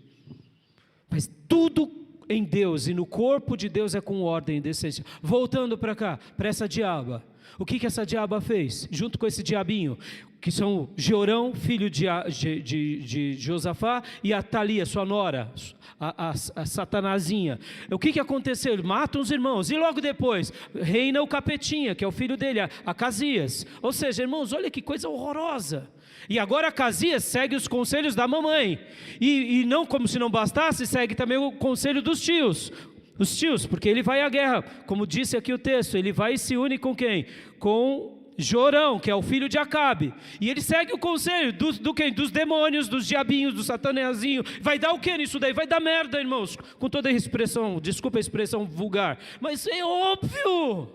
Mas tudo em Deus e no corpo de Deus é com ordem e decência. Voltando para cá, para essa diaba. O que essa diaba fez? Junto com esse diabinho, que são Jeorão, filho de Josafá, e Atalia, sua nora, a Satanazinha. O que aconteceu? Ele mata os irmãos, e logo depois, reina o capetinha, que é o filho dele, Acasias. Ou seja, irmãos, olha que coisa horrorosa. E agora Acasias segue os conselhos da mamãe, e não, como se não bastasse, segue também o conselho dos tios. Os tios, porque ele vai à guerra, como disse aqui o texto, ele vai e se une com quem? Com Jorão, que é o filho de Acabe, e ele segue o conselho do quem? Dos demônios, dos diabinhos, do satanezinho. Vai dar o que nisso daí? Vai dar merda, irmãos, com toda a expressão, desculpa a expressão vulgar, mas é óbvio,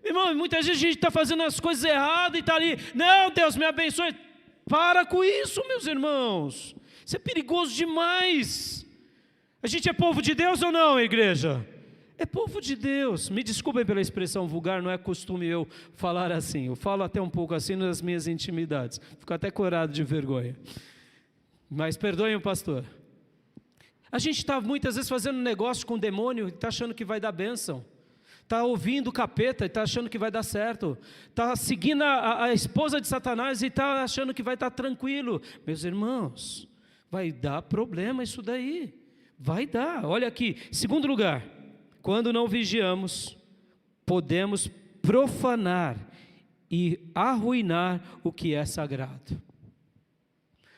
irmão, muitas vezes a gente está fazendo as coisas erradas e está ali, não, Deus me abençoe. Para com isso, meus irmãos, isso é perigoso demais. A gente é povo de Deus ou não, igreja? É povo de Deus. Me desculpem pela expressão vulgar, não é costume eu falar assim. Eu falo até um pouco assim nas minhas intimidades. Fico até corado de vergonha. Mas perdoem o pastor. A gente está muitas vezes fazendo negócio com o demônio e está achando que vai dar bênção. Está ouvindo o capeta e está achando que vai dar certo. Está seguindo a esposa de Satanás e está achando que vai estar tranquilo. Meus irmãos, vai dar problema isso daí. Vai dar. Olha aqui, segundo lugar, quando não vigiamos, podemos profanar e arruinar o que é sagrado.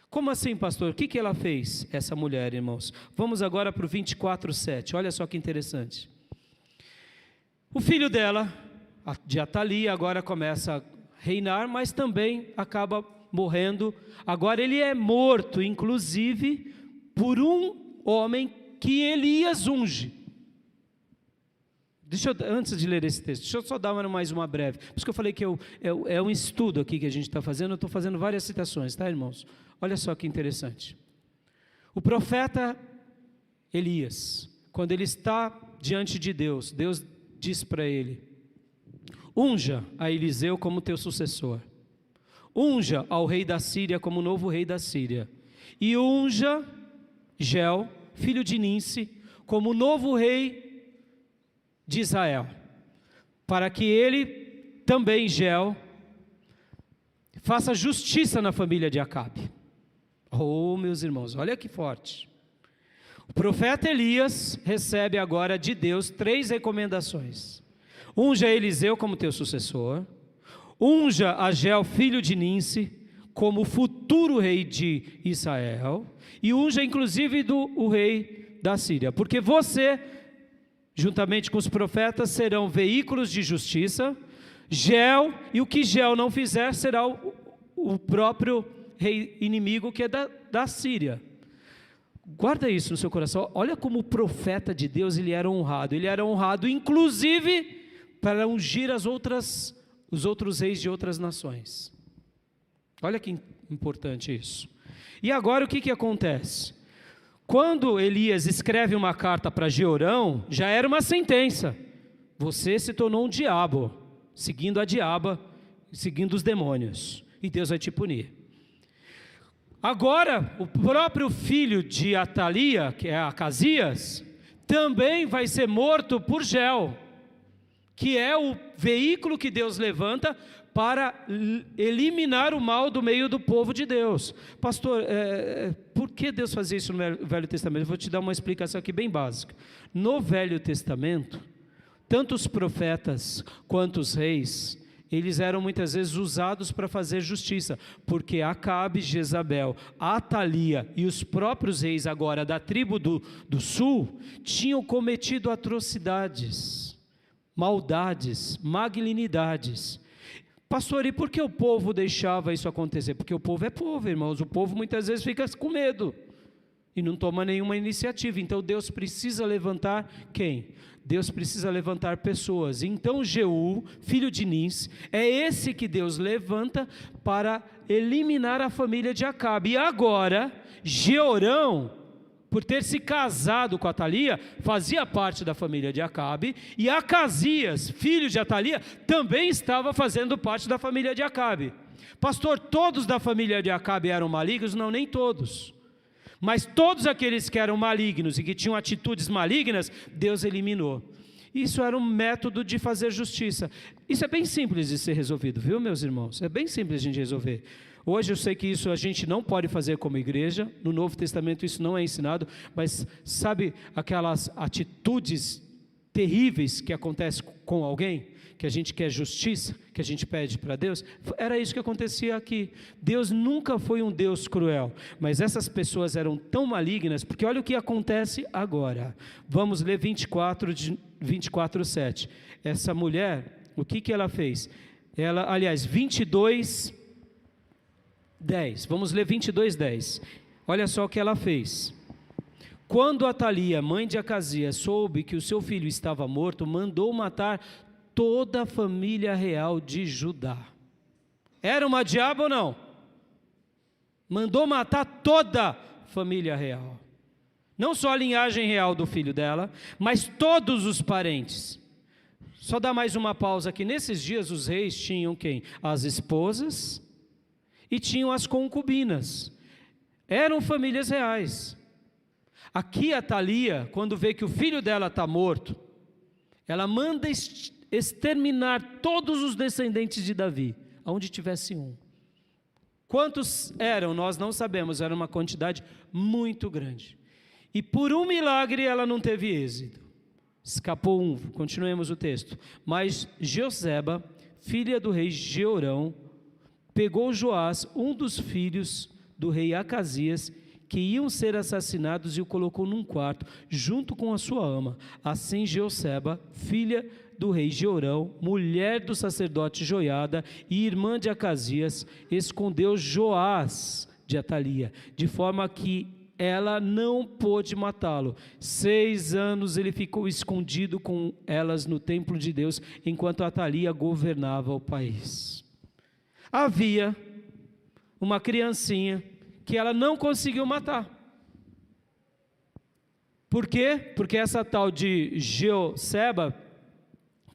Como assim, pastor? O que ela fez, essa mulher, irmãos? Vamos agora para o 24:7, olha só que interessante. O filho dela, de Atalia, agora começa a reinar, mas também acaba morrendo. Agora ele é morto, inclusive, por um homem que Elias unge. Antes de ler esse texto, deixa eu só dar mais uma breve. Por isso que eu falei que é um estudo aqui que a gente está fazendo. Eu estou fazendo várias citações, tá, irmãos? Olha só que interessante. O profeta Elias, quando ele está diante de Deus, Deus diz para ele: unja a Eliseu como teu sucessor. Unja ao rei da Síria como novo rei da Síria. E unja Gel, filho de Ninsi, como novo rei de Israel, para que ele também, Gel, faça justiça na família de Acabe. Oh, meus irmãos, olha que forte. O profeta Elias recebe agora de Deus 3 recomendações: unja Eliseu como teu sucessor, unja a Gel, filho de Ninsi, como futuro rei de Israel, e unja inclusive o rei da Síria, porque você, juntamente com os profetas, serão veículos de justiça. Gel, e o que Gel não fizer será o próprio rei inimigo, que é da Síria. Guarda isso no seu coração. Olha como o profeta de Deus ele era honrado inclusive para ungir os outros reis de outras nações. Olha que importante isso. E agora o que acontece? Quando Elias escreve uma carta para Jeorão, já era uma sentença: você se tornou um diabo, seguindo a diaba, seguindo os demônios, e Deus vai te punir. Agora, o próprio filho de Atalia, que é Acasias, também vai ser morto por Gel, que é o veículo que Deus levanta para eliminar o mal do meio do povo de Deus. Pastor, por que Deus fazia isso no Velho Testamento? Eu vou te dar uma explicação aqui bem básica. No Velho Testamento, tanto os profetas quanto os reis, eles eram muitas vezes usados para fazer justiça, porque Acabe, Jezabel, Atalia e os próprios reis agora da tribo do sul tinham cometido atrocidades, maldades, malignidades. Pastor, e por que o povo deixava isso acontecer? Porque o povo é povo, irmãos. O povo muitas vezes fica com medo e não toma nenhuma iniciativa. Então Deus precisa levantar quem? Deus precisa levantar pessoas. Então Jeú, filho de Nis, é esse que Deus levanta para eliminar a família de Acabe. E agora, Jeorão, por ter se casado com Atalia, fazia parte da família de Acabe, e Acasias, filho de Atalia, também estava fazendo parte da família de Acabe. Pastor, todos da família de Acabe eram malignos? Não, nem todos. Mas todos aqueles que eram malignos e que tinham atitudes malignas, Deus eliminou. Isso era um método de fazer justiça. Isso é bem simples de ser resolvido, viu, meus irmãos? É bem simples de a gente resolver. Hoje eu sei que isso a gente não pode fazer como igreja, no Novo Testamento isso não é ensinado, mas sabe aquelas atitudes terríveis que acontecem com alguém, que a gente quer justiça, que a gente pede para Deus? Era isso que acontecia aqui. Deus nunca foi um Deus cruel, mas essas pessoas eram tão malignas, porque olha o que acontece agora. Vamos ler 24:7. Essa mulher, o que ela fez? Ela, aliás, 22:10. Vamos ler 22:10. Olha só o que ela fez. Quando Atalia, mãe de Acasias, soube que o seu filho estava morto, mandou matar toda a família real de Judá. Era uma diaba ou não? Mandou matar toda a família real. Não só a linhagem real do filho dela, mas todos os parentes. Só dá mais uma pausa aqui. Nesses dias os reis tinham quem? As esposas e tinham as concubinas. Eram famílias reais. Aqui a Atalia, quando vê que o filho dela está morto, ela manda exterminar todos os descendentes de Davi, aonde tivesse um. Quantos eram? Nós não sabemos, era uma quantidade muito grande. E por um milagre ela não teve êxito. Escapou um, continuemos o texto. Mas Joseba, filha do rei Jeorão, pegou Joás, um dos filhos do rei Acasias, que iam ser assassinados, e o colocou num quarto, junto com a sua ama. Assim Joseba, filha do rei Jeorão, mulher do sacerdote Joiada e irmã de Acasias, escondeu Joás de Atalia, de forma que ela não pôde matá-lo. 6 anos ele ficou escondido com elas no templo de Deus, enquanto Atalia governava o país. Havia uma criancinha que ela não conseguiu matar. Por quê? Porque essa tal de Joseba,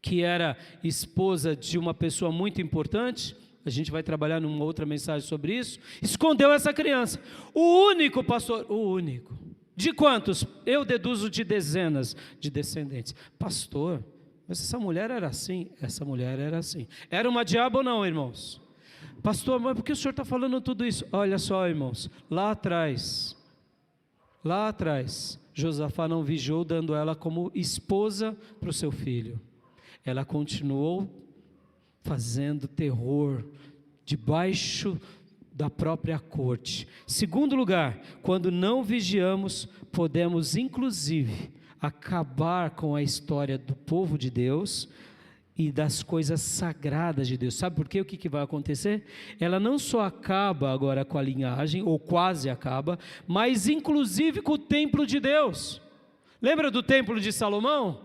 que era esposa de uma pessoa muito importante, a gente vai trabalhar numa outra mensagem sobre isso, escondeu essa criança. O único pastor, o único. De quantos? Eu deduzo de dezenas de descendentes. Pastor, mas essa mulher era assim? Essa mulher era assim. Era uma diaba ou não, irmãos? Pastor, mas por que o senhor está falando tudo isso? Olha só, irmãos, lá atrás, Josafá não vigiou dando ela como esposa para o seu filho. Ela continuou fazendo terror debaixo da própria corte. Segundo lugar, quando não vigiamos, podemos inclusive acabar com a história do povo de Deus e das coisas sagradas de Deus. Sabe por quê? O que vai acontecer? Ela não só acaba agora com a linhagem, ou quase acaba, mas inclusive com o templo de Deus. Lembra do templo de Salomão?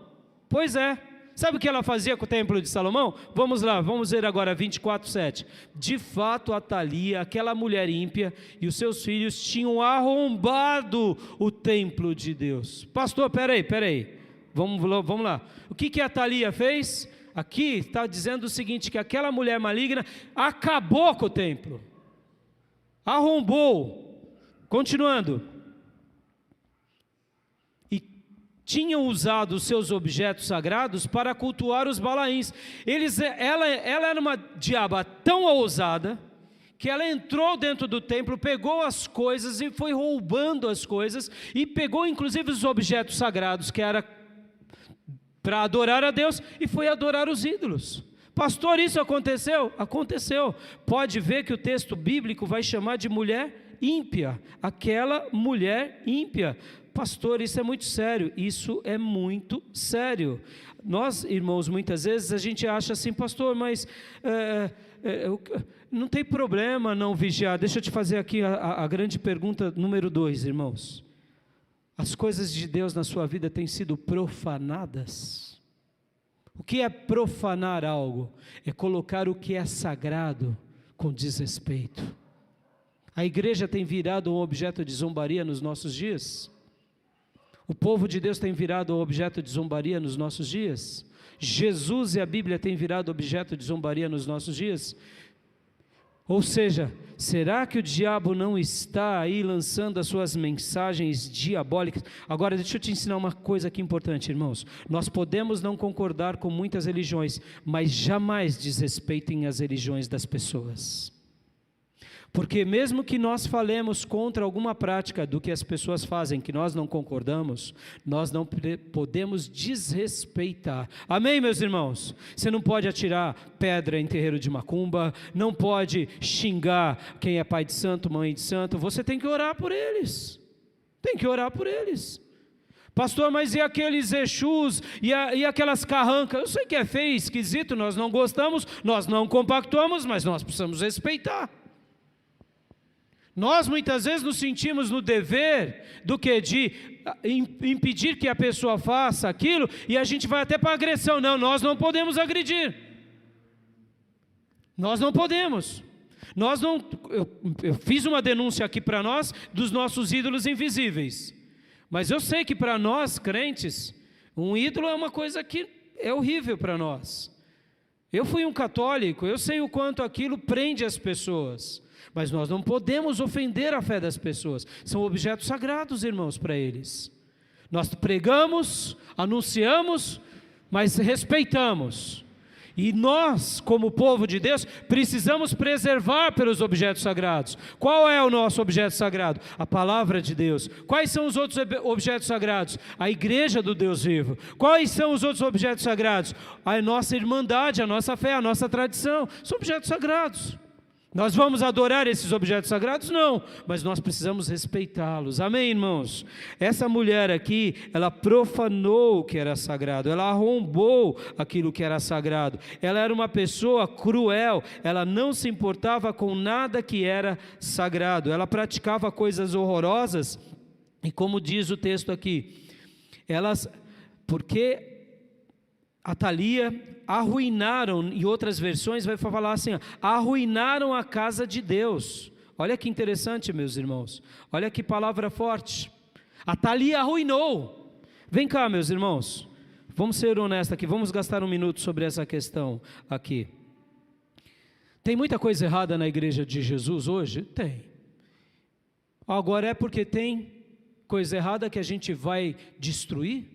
Pois é. Sabe o que ela fazia com o templo de Salomão? Vamos lá, vamos ver agora 24:7. De fato, Atalia, aquela mulher ímpia, e os seus filhos tinham arrombado o templo de Deus. Pastor, peraí. Vamos lá. O que a Atalia fez? Aqui está dizendo o seguinte, que aquela mulher maligna acabou com o templo, arrombou. Continuando, e tinham usado os seus objetos sagrados para cultuar os Balaíns. Ela era uma diaba tão ousada, que ela entrou dentro do templo, pegou as coisas e foi roubando as coisas, e pegou inclusive os objetos sagrados, que era para adorar a Deus, e foi adorar os ídolos. Pastor, isso aconteceu? Aconteceu. Pode ver que o texto bíblico vai chamar de mulher ímpia, aquela mulher ímpia. Pastor, isso é muito sério. Isso é muito sério. Nós, irmãos, muitas vezes a gente acha assim, pastor, mas não tem problema não vigiar. Deixa eu te fazer aqui a grande pergunta número 2, irmãos. As coisas de Deus na sua vida têm sido profanadas? O que é profanar algo? É colocar o que é sagrado com desrespeito. A igreja tem virado um objeto de zombaria nos nossos dias? O povo de Deus tem virado objeto de zombaria nos nossos dias? Jesus e a Bíblia têm virado objeto de zombaria nos nossos dias? Ou seja, será que o diabo não está aí lançando as suas mensagens diabólicas? Agora, deixa eu te ensinar uma coisa aqui importante, irmãos. Nós podemos não concordar com muitas religiões, mas jamais desrespeitem as religiões das pessoas. Porque mesmo que nós falemos contra alguma prática do que as pessoas fazem, que nós não concordamos, nós não podemos desrespeitar. Amém, meus irmãos? Você não pode atirar pedra em terreiro de macumba, não pode xingar quem é pai de santo, mãe de santo, você tem que orar por eles. Tem que orar por eles. Pastor, mas e aqueles Exus, e aquelas carrancas? Eu sei que é feio, esquisito, nós não gostamos, nós não compactuamos, mas nós precisamos respeitar. Nós muitas vezes nos sentimos no dever do que de impedir que a pessoa faça aquilo, e a gente vai até para agressão. Não, nós não podemos agredir. Nós não podemos. Eu fiz uma denúncia aqui para nós dos nossos ídolos invisíveis. Mas eu sei que para nós crentes, um ídolo é uma coisa que é horrível para nós. Eu fui um católico, eu sei o quanto aquilo prende as pessoas. Mas nós não podemos ofender a fé das pessoas. São objetos sagrados, irmãos, para eles. Nós pregamos, anunciamos, mas respeitamos. E nós, como povo de Deus, precisamos preservar pelos objetos sagrados. Qual é o nosso objeto sagrado? A palavra de Deus. Quais são os outros objetos sagrados? A igreja do Deus vivo. Quais são os outros objetos sagrados? A nossa irmandade, a nossa fé, a nossa tradição. São objetos sagrados. Nós vamos adorar esses objetos sagrados? Não, mas nós precisamos respeitá-los. Amém, irmãos? Essa mulher aqui, ela profanou o que era sagrado, ela arrombou aquilo que era sagrado. Ela era uma pessoa cruel, ela não se importava com nada que era sagrado. Ela praticava coisas horrorosas, e como diz o texto aqui, porque Atalia arruinaram, em outras versões vai falar assim, arruinaram a casa de Deus. Olha que interessante, meus irmãos, olha que palavra forte. Atalia arruinou. Vem cá, meus irmãos, vamos ser honestos aqui, vamos gastar um minuto sobre essa questão aqui. Tem muita coisa errada na igreja de Jesus hoje? Tem. Agora é porque tem coisa errada que a gente vai destruir?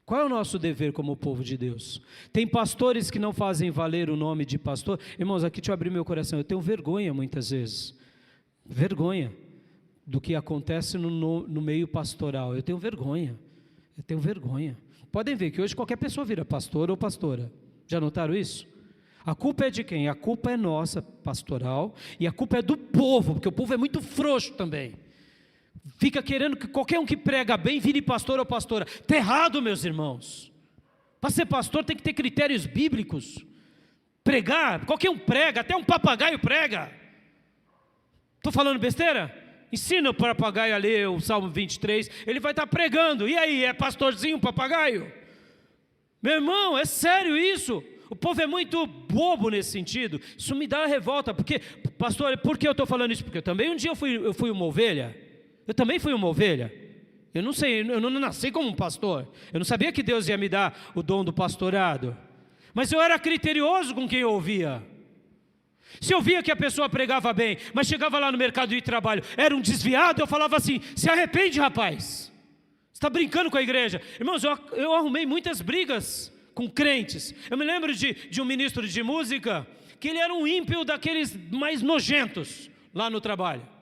Qual é o nosso dever como povo de Deus? Tem pastores que não fazem valer o nome de pastor. Irmãos, aqui deixa eu abrir meu coração. Eu tenho vergonha muitas vezes. Vergonha do que acontece no meio pastoral. Eu tenho vergonha. Podem ver que hoje qualquer pessoa vira pastor ou pastora. Já notaram isso? A culpa é de quem? A culpa é nossa, pastoral. E a culpa é do povo, porque o povo é muito frouxo também. Fica querendo que qualquer um que prega bem vire pastor ou pastora. Está errado, meus irmãos. Para ser pastor tem que ter critérios bíblicos. Pregar, qualquer um prega, até um papagaio prega. Estou falando besteira? Ensina o papagaio a ler o Salmo 23, ele vai estar pregando. E aí, é pastorzinho, papagaio? Meu irmão, é sério isso? O povo é muito bobo nesse sentido. Isso me dá revolta, porque, pastor, por que eu estou falando isso? Porque também um dia eu fui uma ovelha. Eu também fui uma ovelha. Eu não sei, eu não nasci como um pastor. Eu não sabia que Deus ia me dar o dom do pastorado. Mas eu era criterioso com quem eu ouvia. Se eu via que a pessoa pregava bem, mas chegava lá no mercado de trabalho, era um desviado, eu falava assim, se arrepende, rapaz. Você está brincando com a igreja. Irmãos, eu arrumei muitas brigas com crentes. Eu me lembro de um ministro de música, que ele era um ímpio daqueles mais nojentos lá no trabalho.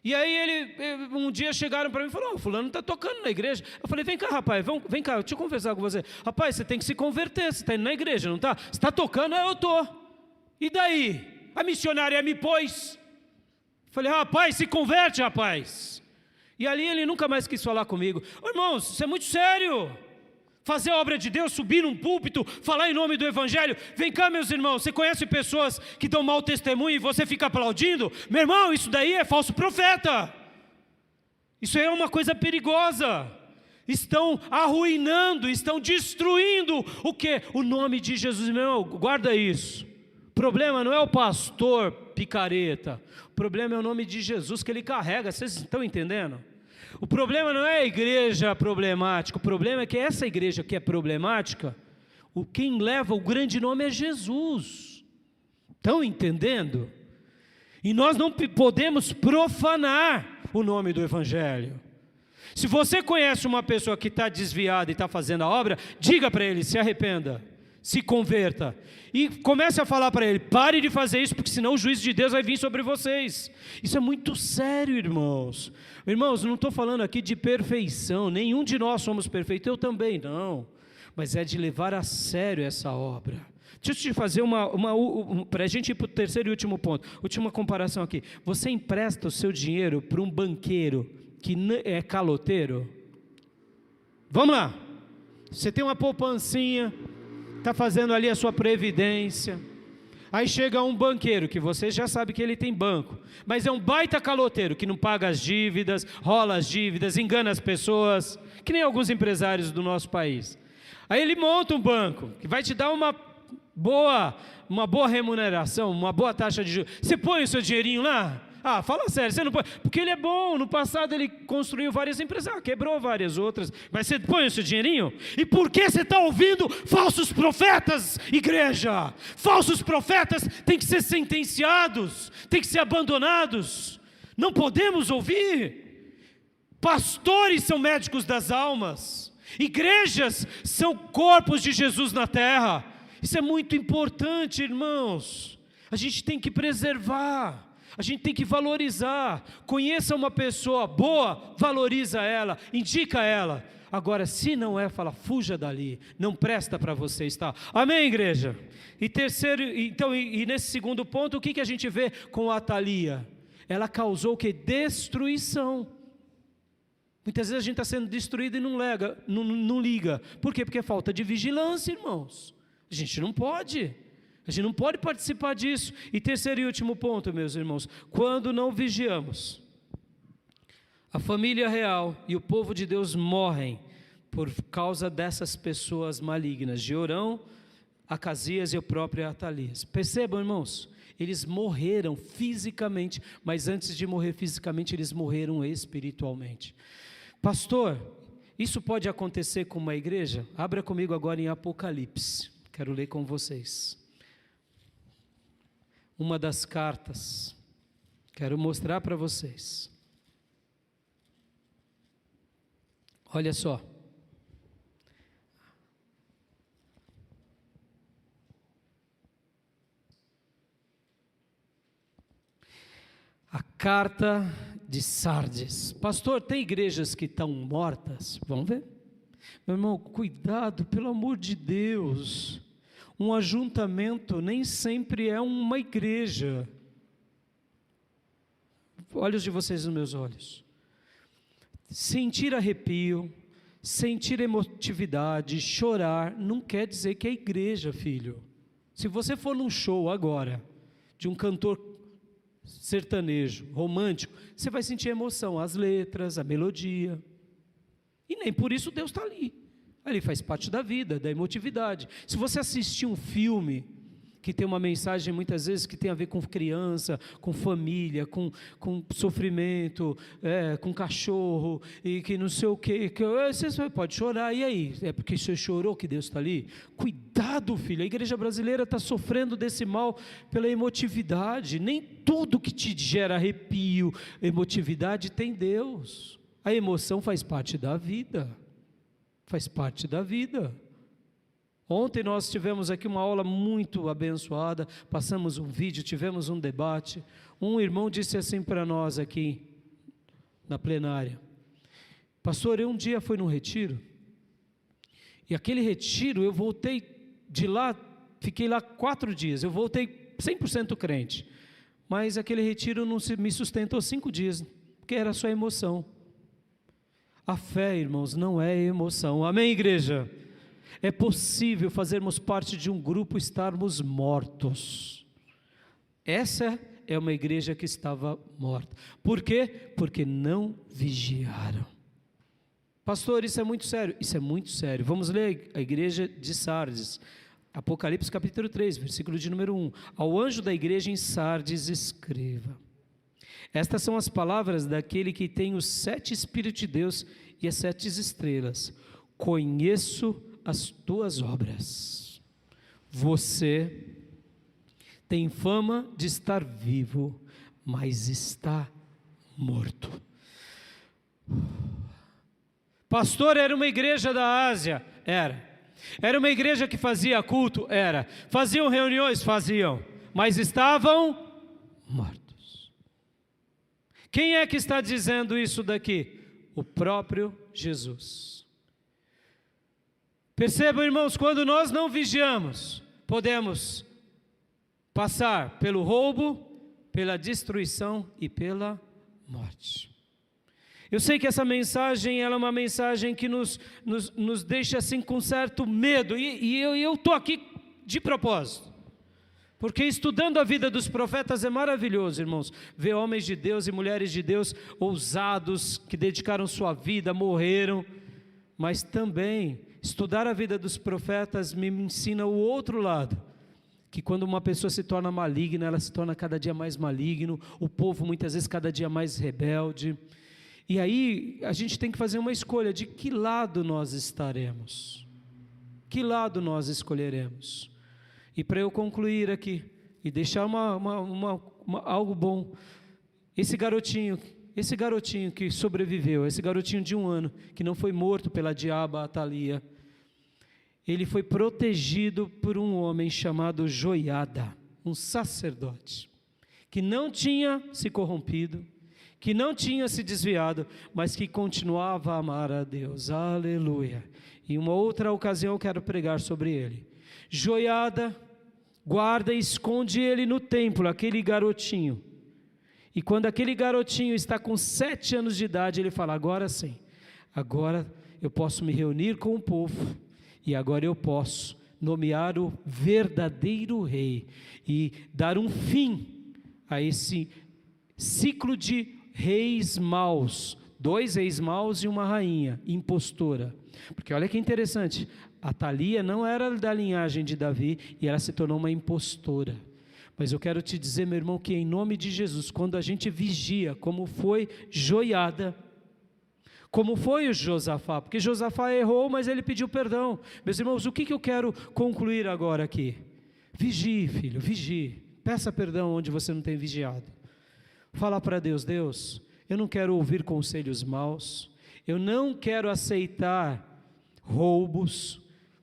E aí um dia chegaram para mim e falaram, fulano está tocando na igreja. Eu falei, vem cá, rapaz, vem cá, deixa eu conversar com você. Rapaz, você tem que se converter, você está indo na igreja, não está? Você está tocando? Eu estou. E daí? A missionária me pôs. Eu falei, rapaz, se converte, rapaz. E ali ele nunca mais quis falar comigo. Irmãos, isso é muito sério. Fazer a obra de Deus, subir num púlpito, falar em nome do Evangelho. Vem cá, meus irmãos, você conhece pessoas que dão mau testemunho e você fica aplaudindo? Meu irmão, isso daí é falso profeta. Isso é uma coisa perigosa. Estão arruinando, estão destruindo o quê? O nome de Jesus. Meu irmão, guarda isso. O problema não é o pastor picareta. O problema é o nome de Jesus que ele carrega. Vocês estão entendendo? O problema não é a igreja problemática, o problema é que essa igreja que é problemática, quem leva o grande nome é Jesus. Estão entendendo? E nós não podemos profanar o nome do Evangelho. Se você conhece uma pessoa que está desviada e está fazendo a obra, diga para ele, se arrependa, se converta. E comece a falar para ele, pare de fazer isso, porque senão o juízo de Deus vai vir sobre vocês. Isso é muito sério, irmãos. Irmãos, não estou falando aqui de perfeição, nenhum de nós somos perfeitos, eu também não. Mas é de levar a sério essa obra. Deixa eu te fazer para a gente ir para o terceiro e último ponto, última comparação aqui. Você empresta o seu dinheiro para um banqueiro que é caloteiro? Vamos lá, você tem uma poupancinha, está fazendo ali a sua previdência, aí chega um banqueiro, que você já sabe que ele tem banco, mas é um baita caloteiro, que não paga as dívidas, rola as dívidas, engana as pessoas, que nem alguns empresários do nosso país. Aí ele monta um banco, que vai te dar uma boa remuneração, uma boa taxa de juros. Você põe o seu dinheirinho lá? Ah, fala sério, você não põe, porque ele é bom, no passado ele construiu várias empresas, quebrou várias outras, mas você põe o seu dinheirinho? E por que você está ouvindo falsos profetas, igreja? Falsos profetas têm que ser sentenciados, têm que ser abandonados, não podemos ouvir. Pastores são médicos das almas, igrejas são corpos de Jesus na terra. Isso é muito importante, irmãos. A gente tem que preservar, a gente tem que valorizar. Conheça uma pessoa boa, valoriza ela, indica ela. Agora, se não é, fala, fuja dali, não presta para você estar. Amém, igreja? E terceiro, então, e nesse segundo ponto, o que a gente vê com a Atalia? Ela causou o que? Destruição. Muitas vezes a gente está sendo destruído e não liga. Por quê? Porque é falta de vigilância, irmãos. A gente não pode participar disso. E terceiro e último ponto, meus irmãos, quando não vigiamos, a família real e o povo de Deus morrem por causa dessas pessoas malignas, Jeorão, Acasias e o próprio Atalias. Percebam, irmãos, eles morreram fisicamente, mas antes de morrer fisicamente, eles morreram espiritualmente. Pastor, isso pode acontecer com uma igreja? Abra comigo agora em Apocalipse. Quero ler com vocês uma das cartas, quero mostrar para vocês. Olha só, a carta de Sardes. Pastor, tem igrejas que estão mortas? Vamos ver. Meu irmão, cuidado, pelo amor de Deus. Um ajuntamento nem sempre é uma igreja. Olhos de vocês nos meus olhos. Sentir arrepio, sentir emotividade, chorar, não quer dizer que é igreja, filho. Se você for num show agora, de um cantor sertanejo, romântico, você vai sentir emoção, as letras, a melodia. E nem por isso Deus está ali. Ali faz parte da vida, da emotividade. Se você assistir um filme que tem uma mensagem muitas vezes que tem a ver com criança, com família, com sofrimento, com cachorro, e que não sei o quê, você pode chorar, e aí? É porque você chorou que Deus está ali? Cuidado, filho, a igreja brasileira está sofrendo desse mal pela emotividade. Nem tudo que te gera arrepio, emotividade tem Deus. A emoção faz parte da vida. Faz parte da vida. Ontem nós tivemos aqui uma aula muito abençoada, passamos um vídeo, tivemos um debate. Um irmão disse assim para nós aqui, na plenária: pastor, eu um dia fui num retiro, e aquele retiro eu voltei de lá, fiquei lá 4 dias, eu voltei 100% crente, mas aquele retiro não me sustentou 5 dias, porque era só emoção. A fé, irmãos, não é emoção. Amém, igreja? É possível fazermos parte de um grupo e estarmos mortos. Essa é uma igreja que estava morta. Por quê? Porque não vigiaram. Pastor, isso é muito sério. Isso é muito sério. Vamos ler a igreja de Sardes. Apocalipse capítulo 3, versículo de número 1. Ao anjo da igreja em Sardes escreva: Estas são as palavras daquele que tem os 7 Espíritos de Deus e as 7 estrelas. Conheço as tuas obras. Você tem fama de estar vivo, mas está morto. Pastor, era uma igreja da Ásia? Era uma igreja que fazia culto? Era. Faziam reuniões? Faziam. Mas estavam mortos. Quem é que está dizendo isso daqui? O próprio Jesus. Percebam, irmãos, quando nós não vigiamos, podemos passar pelo roubo, pela destruição e pela morte. Eu sei que essa mensagem, ela é uma mensagem que nos deixa assim com certo medo, e eu estou aqui de propósito, porque estudando a vida dos profetas é maravilhoso, irmãos, ver homens de Deus e mulheres de Deus ousados, que dedicaram sua vida, morreram, mas também estudar a vida dos profetas me ensina o outro lado, que quando uma pessoa se torna maligna, ela se torna cada dia mais maligno, o povo muitas vezes cada dia mais rebelde. E aí a gente tem que fazer uma escolha de que lado nós estaremos, que lado nós escolheremos. E para eu concluir aqui e deixar algo bom, esse garotinho que sobreviveu, esse garotinho de 1 ano, que não foi morto pela diaba Atalia, ele foi protegido por um homem chamado Joiada, um sacerdote, que não tinha se corrompido, que não tinha se desviado, mas que continuava a amar a Deus, aleluia. Em uma outra ocasião eu quero pregar sobre ele. Joiada guarda e esconde ele no templo, aquele garotinho, e quando aquele garotinho está com 7 anos de idade, ele fala, agora sim, agora eu posso me reunir com o povo, e agora eu posso nomear o verdadeiro rei, e dar um fim a esse ciclo de reis maus, 2 reis maus e uma rainha impostora, porque olha que interessante, Atalia não era da linhagem de Davi, e ela se tornou uma impostora. Mas eu quero te dizer, meu irmão, que em nome de Jesus, quando a gente vigia, como foi Joiada, como foi o Josafá, porque Josafá errou, mas ele pediu perdão. Meus irmãos, o que eu quero concluir agora aqui? Vigie, filho, vigie, peça perdão onde você não tem vigiado. Fala para Deus, Deus, eu não quero ouvir conselhos maus, eu não quero aceitar roubos,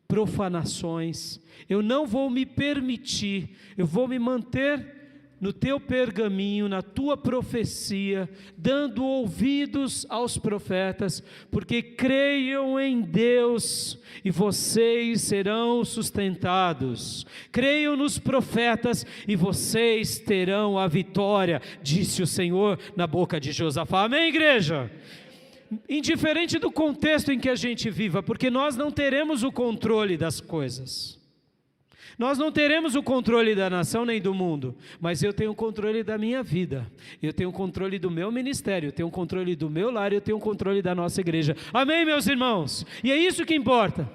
profanações, eu não vou me permitir, eu vou me manter no teu pergaminho, na tua profecia, dando ouvidos aos profetas, porque creiam em Deus e vocês serão sustentados, creiam nos profetas e vocês terão a vitória, disse o Senhor na boca de Josafá. Amém, igreja? Indiferente do contexto em que a gente viva, porque nós não teremos o controle das coisas, nós não teremos o controle da nação nem do mundo, mas eu tenho o controle da minha vida, eu tenho o controle do meu ministério, eu tenho o controle do meu lar, eu tenho o controle da nossa igreja. Amém, meus irmãos? E é isso que importa.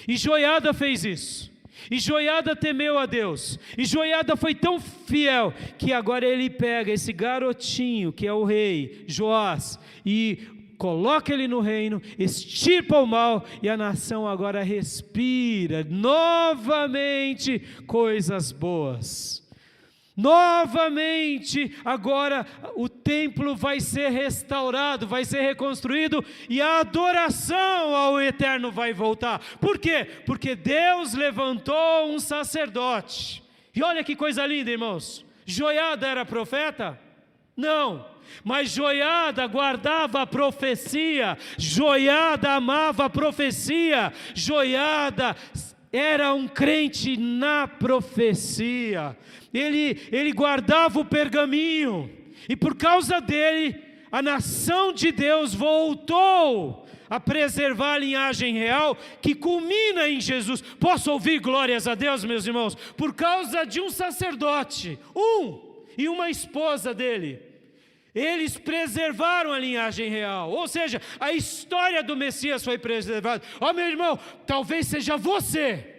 E Joiada fez isso, e Joiada temeu a Deus, e Joiada foi tão fiel, que agora ele pega esse garotinho, que é o rei, Joás, e coloca ele no reino, extirpa o mal, e a nação agora respira novamente coisas boas. Novamente, agora o templo vai ser restaurado, vai ser reconstruído, e a adoração ao Eterno vai voltar. Por quê? Porque Deus levantou um sacerdote. E olha que coisa linda, irmãos. Joiada era profeta? Não. Mas Joiada guardava a profecia, Joiada amava a profecia, Joiada era um crente na profecia, ele guardava o pergaminho, e por causa dele, a nação de Deus voltou a preservar a linhagem real, que culmina em Jesus. Posso ouvir glórias a Deus, meus irmãos? Por causa de um sacerdote, e uma esposa dele, eles preservaram a linhagem real, ou seja, a história do Messias foi preservada. Meu irmão, talvez seja você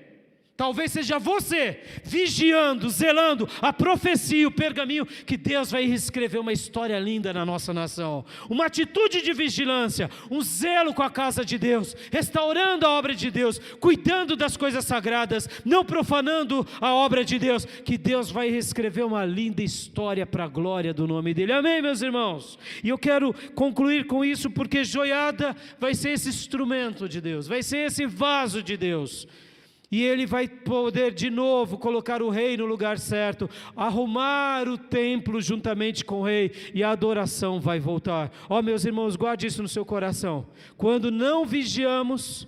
Talvez seja você, vigiando, zelando a profecia, o pergaminho, que Deus vai escrever uma história linda na nossa nação. Uma atitude de vigilância, um zelo com a casa de Deus, restaurando a obra de Deus, cuidando das coisas sagradas, não profanando a obra de Deus, que Deus vai escrever uma linda história para a glória do nome dEle. Amém, meus irmãos? E eu quero concluir com isso, porque joiada vai ser esse instrumento de Deus, vai ser esse vaso de Deus. E Ele vai poder de novo colocar o rei no lugar certo, arrumar o templo juntamente com o rei, e a adoração vai voltar. Ó, meus irmãos, guarde isso no seu coração. Quando não vigiamos,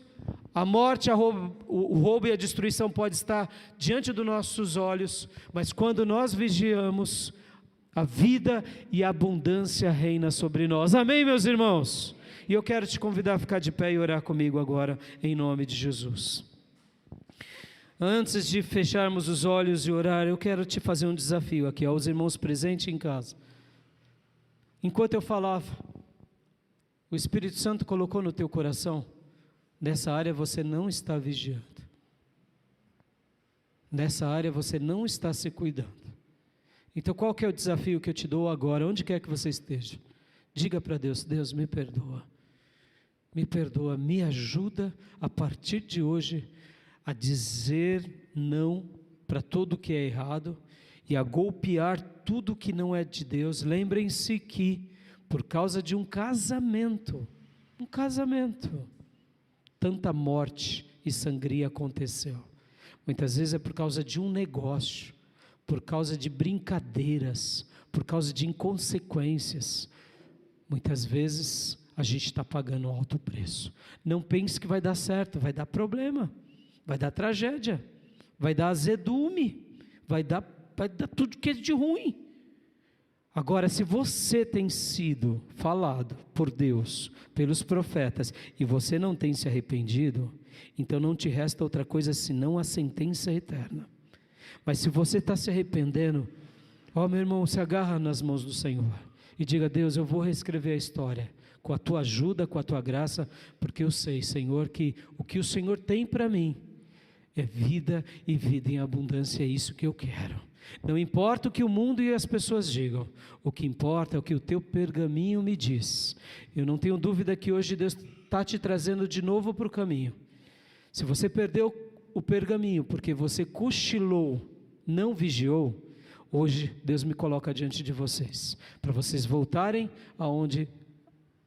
a morte, o roubo e a destruição pode estar diante dos nossos olhos, mas quando nós vigiamos, a vida e a abundância reina sobre nós. Amém, meus irmãos? E eu quero te convidar a ficar de pé e orar comigo agora, em nome de Jesus. Antes de fecharmos os olhos e orar, eu quero te fazer um desafio aqui, aos irmãos presentes em casa. Enquanto eu falava, o Espírito Santo colocou no teu coração, nessa área você não está vigiando. Nessa área você não está se cuidando. Então qual que é o desafio que eu te dou agora, onde quer que você esteja? Diga para Deus: Deus, me perdoa, me ajuda a partir de hoje a dizer não para tudo que é errado e a golpear tudo que não é de Deus. Lembrem-se que por causa de um casamento, tanta morte e sangria aconteceu. Muitas vezes é por causa de um negócio, por causa de brincadeiras, por causa de inconsequências. Muitas vezes a gente está pagando um alto preço. Não pense que vai dar certo, vai dar problema. Vai dar tragédia, vai dar azedume, vai dar tudo que é de ruim. Agora, se você tem sido falado por Deus, pelos profetas, e você não tem se arrependido, então não te resta outra coisa senão a sentença eterna. Mas se você está se arrependendo, ó meu irmão, se agarra nas mãos do Senhor e diga: Deus, eu vou reescrever a história, com a tua ajuda, com a tua graça, porque eu sei, Senhor, que o que o Senhor tem para mim é vida e vida em abundância. É isso que eu quero. Não importa o que o mundo e as pessoas digam, o que importa é o que o teu pergaminho me diz. Eu não tenho dúvida que hoje Deus está te trazendo de novo para o caminho. Se você perdeu o pergaminho porque você cochilou, não vigiou, hoje Deus me coloca diante de vocês, para vocês voltarem aonde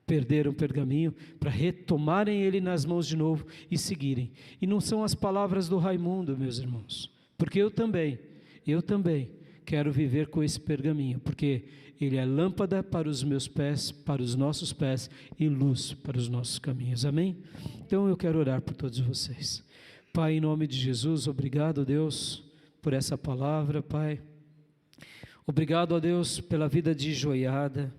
perderam o pergaminho, para retomarem ele nas mãos de novo e seguirem. E não são as palavras do Raimundo, meus irmãos, porque eu também quero viver com esse pergaminho, porque ele é lâmpada para os meus pés, para os nossos pés, e luz para os nossos caminhos. Amém? Então eu quero orar por todos vocês. Pai, em nome de Jesus, obrigado, Deus, por essa palavra, Pai. Obrigado, ó Deus, pela vida de Joiada.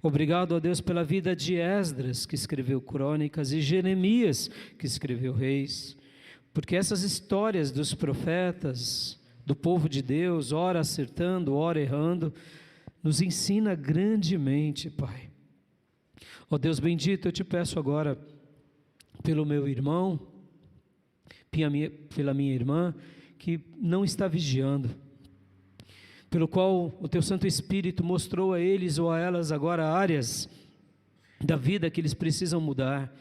Obrigado, ó Deus, pela vida de Esdras, que escreveu crônicas, e Jeremias, que escreveu reis, porque essas histórias dos profetas, do povo de Deus, ora acertando, ora errando, nos ensina grandemente, Pai. Ó Deus bendito, eu te peço agora, pelo meu irmão, pela minha irmã, que não está vigiando, pelo qual o Teu Santo Espírito mostrou a eles ou a elas agora áreas da vida que eles precisam mudar.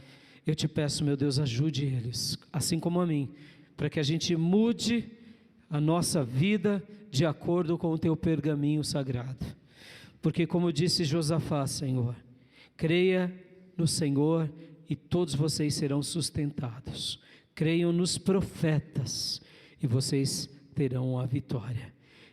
Eu te peço, meu Deus, ajude eles, assim como a mim, para que a gente mude a nossa vida de acordo com o Teu pergaminho sagrado. Porque como disse Josafá, Senhor, creia no Senhor e todos vocês serão sustentados. Creiam nos profetas e vocês terão a vitória.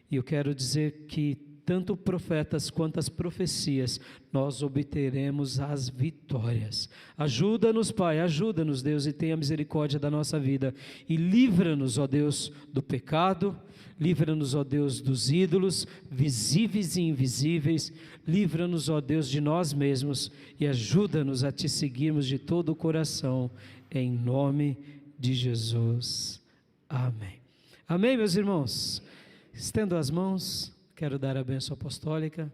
E eu quero dizer que tanto profetas quanto as profecias, nós obteremos as vitórias. Ajuda-nos, Pai, ajuda-nos, Deus, e tenha misericórdia da nossa vida. E livra-nos, ó Deus, do pecado, livra-nos, ó Deus, dos ídolos, visíveis e invisíveis. Livra-nos, ó Deus, de nós mesmos e ajuda-nos a Te seguirmos de todo o coração, em nome de Jesus. Amém. Amém, meus irmãos? Estendo as mãos, quero dar a bênção apostólica,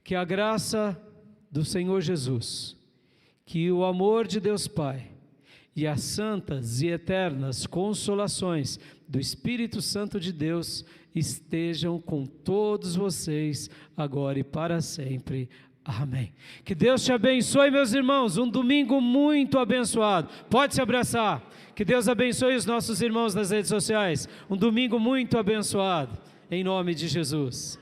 que a graça do Senhor Jesus, que o amor de Deus Pai e as santas e eternas consolações do Espírito Santo de Deus estejam com todos vocês, agora e para sempre. Amém. Que Deus te abençoe, meus irmãos, um domingo muito abençoado. Pode se abraçar. Que Deus abençoe os nossos irmãos nas redes sociais. Um domingo muito abençoado, em nome de Jesus.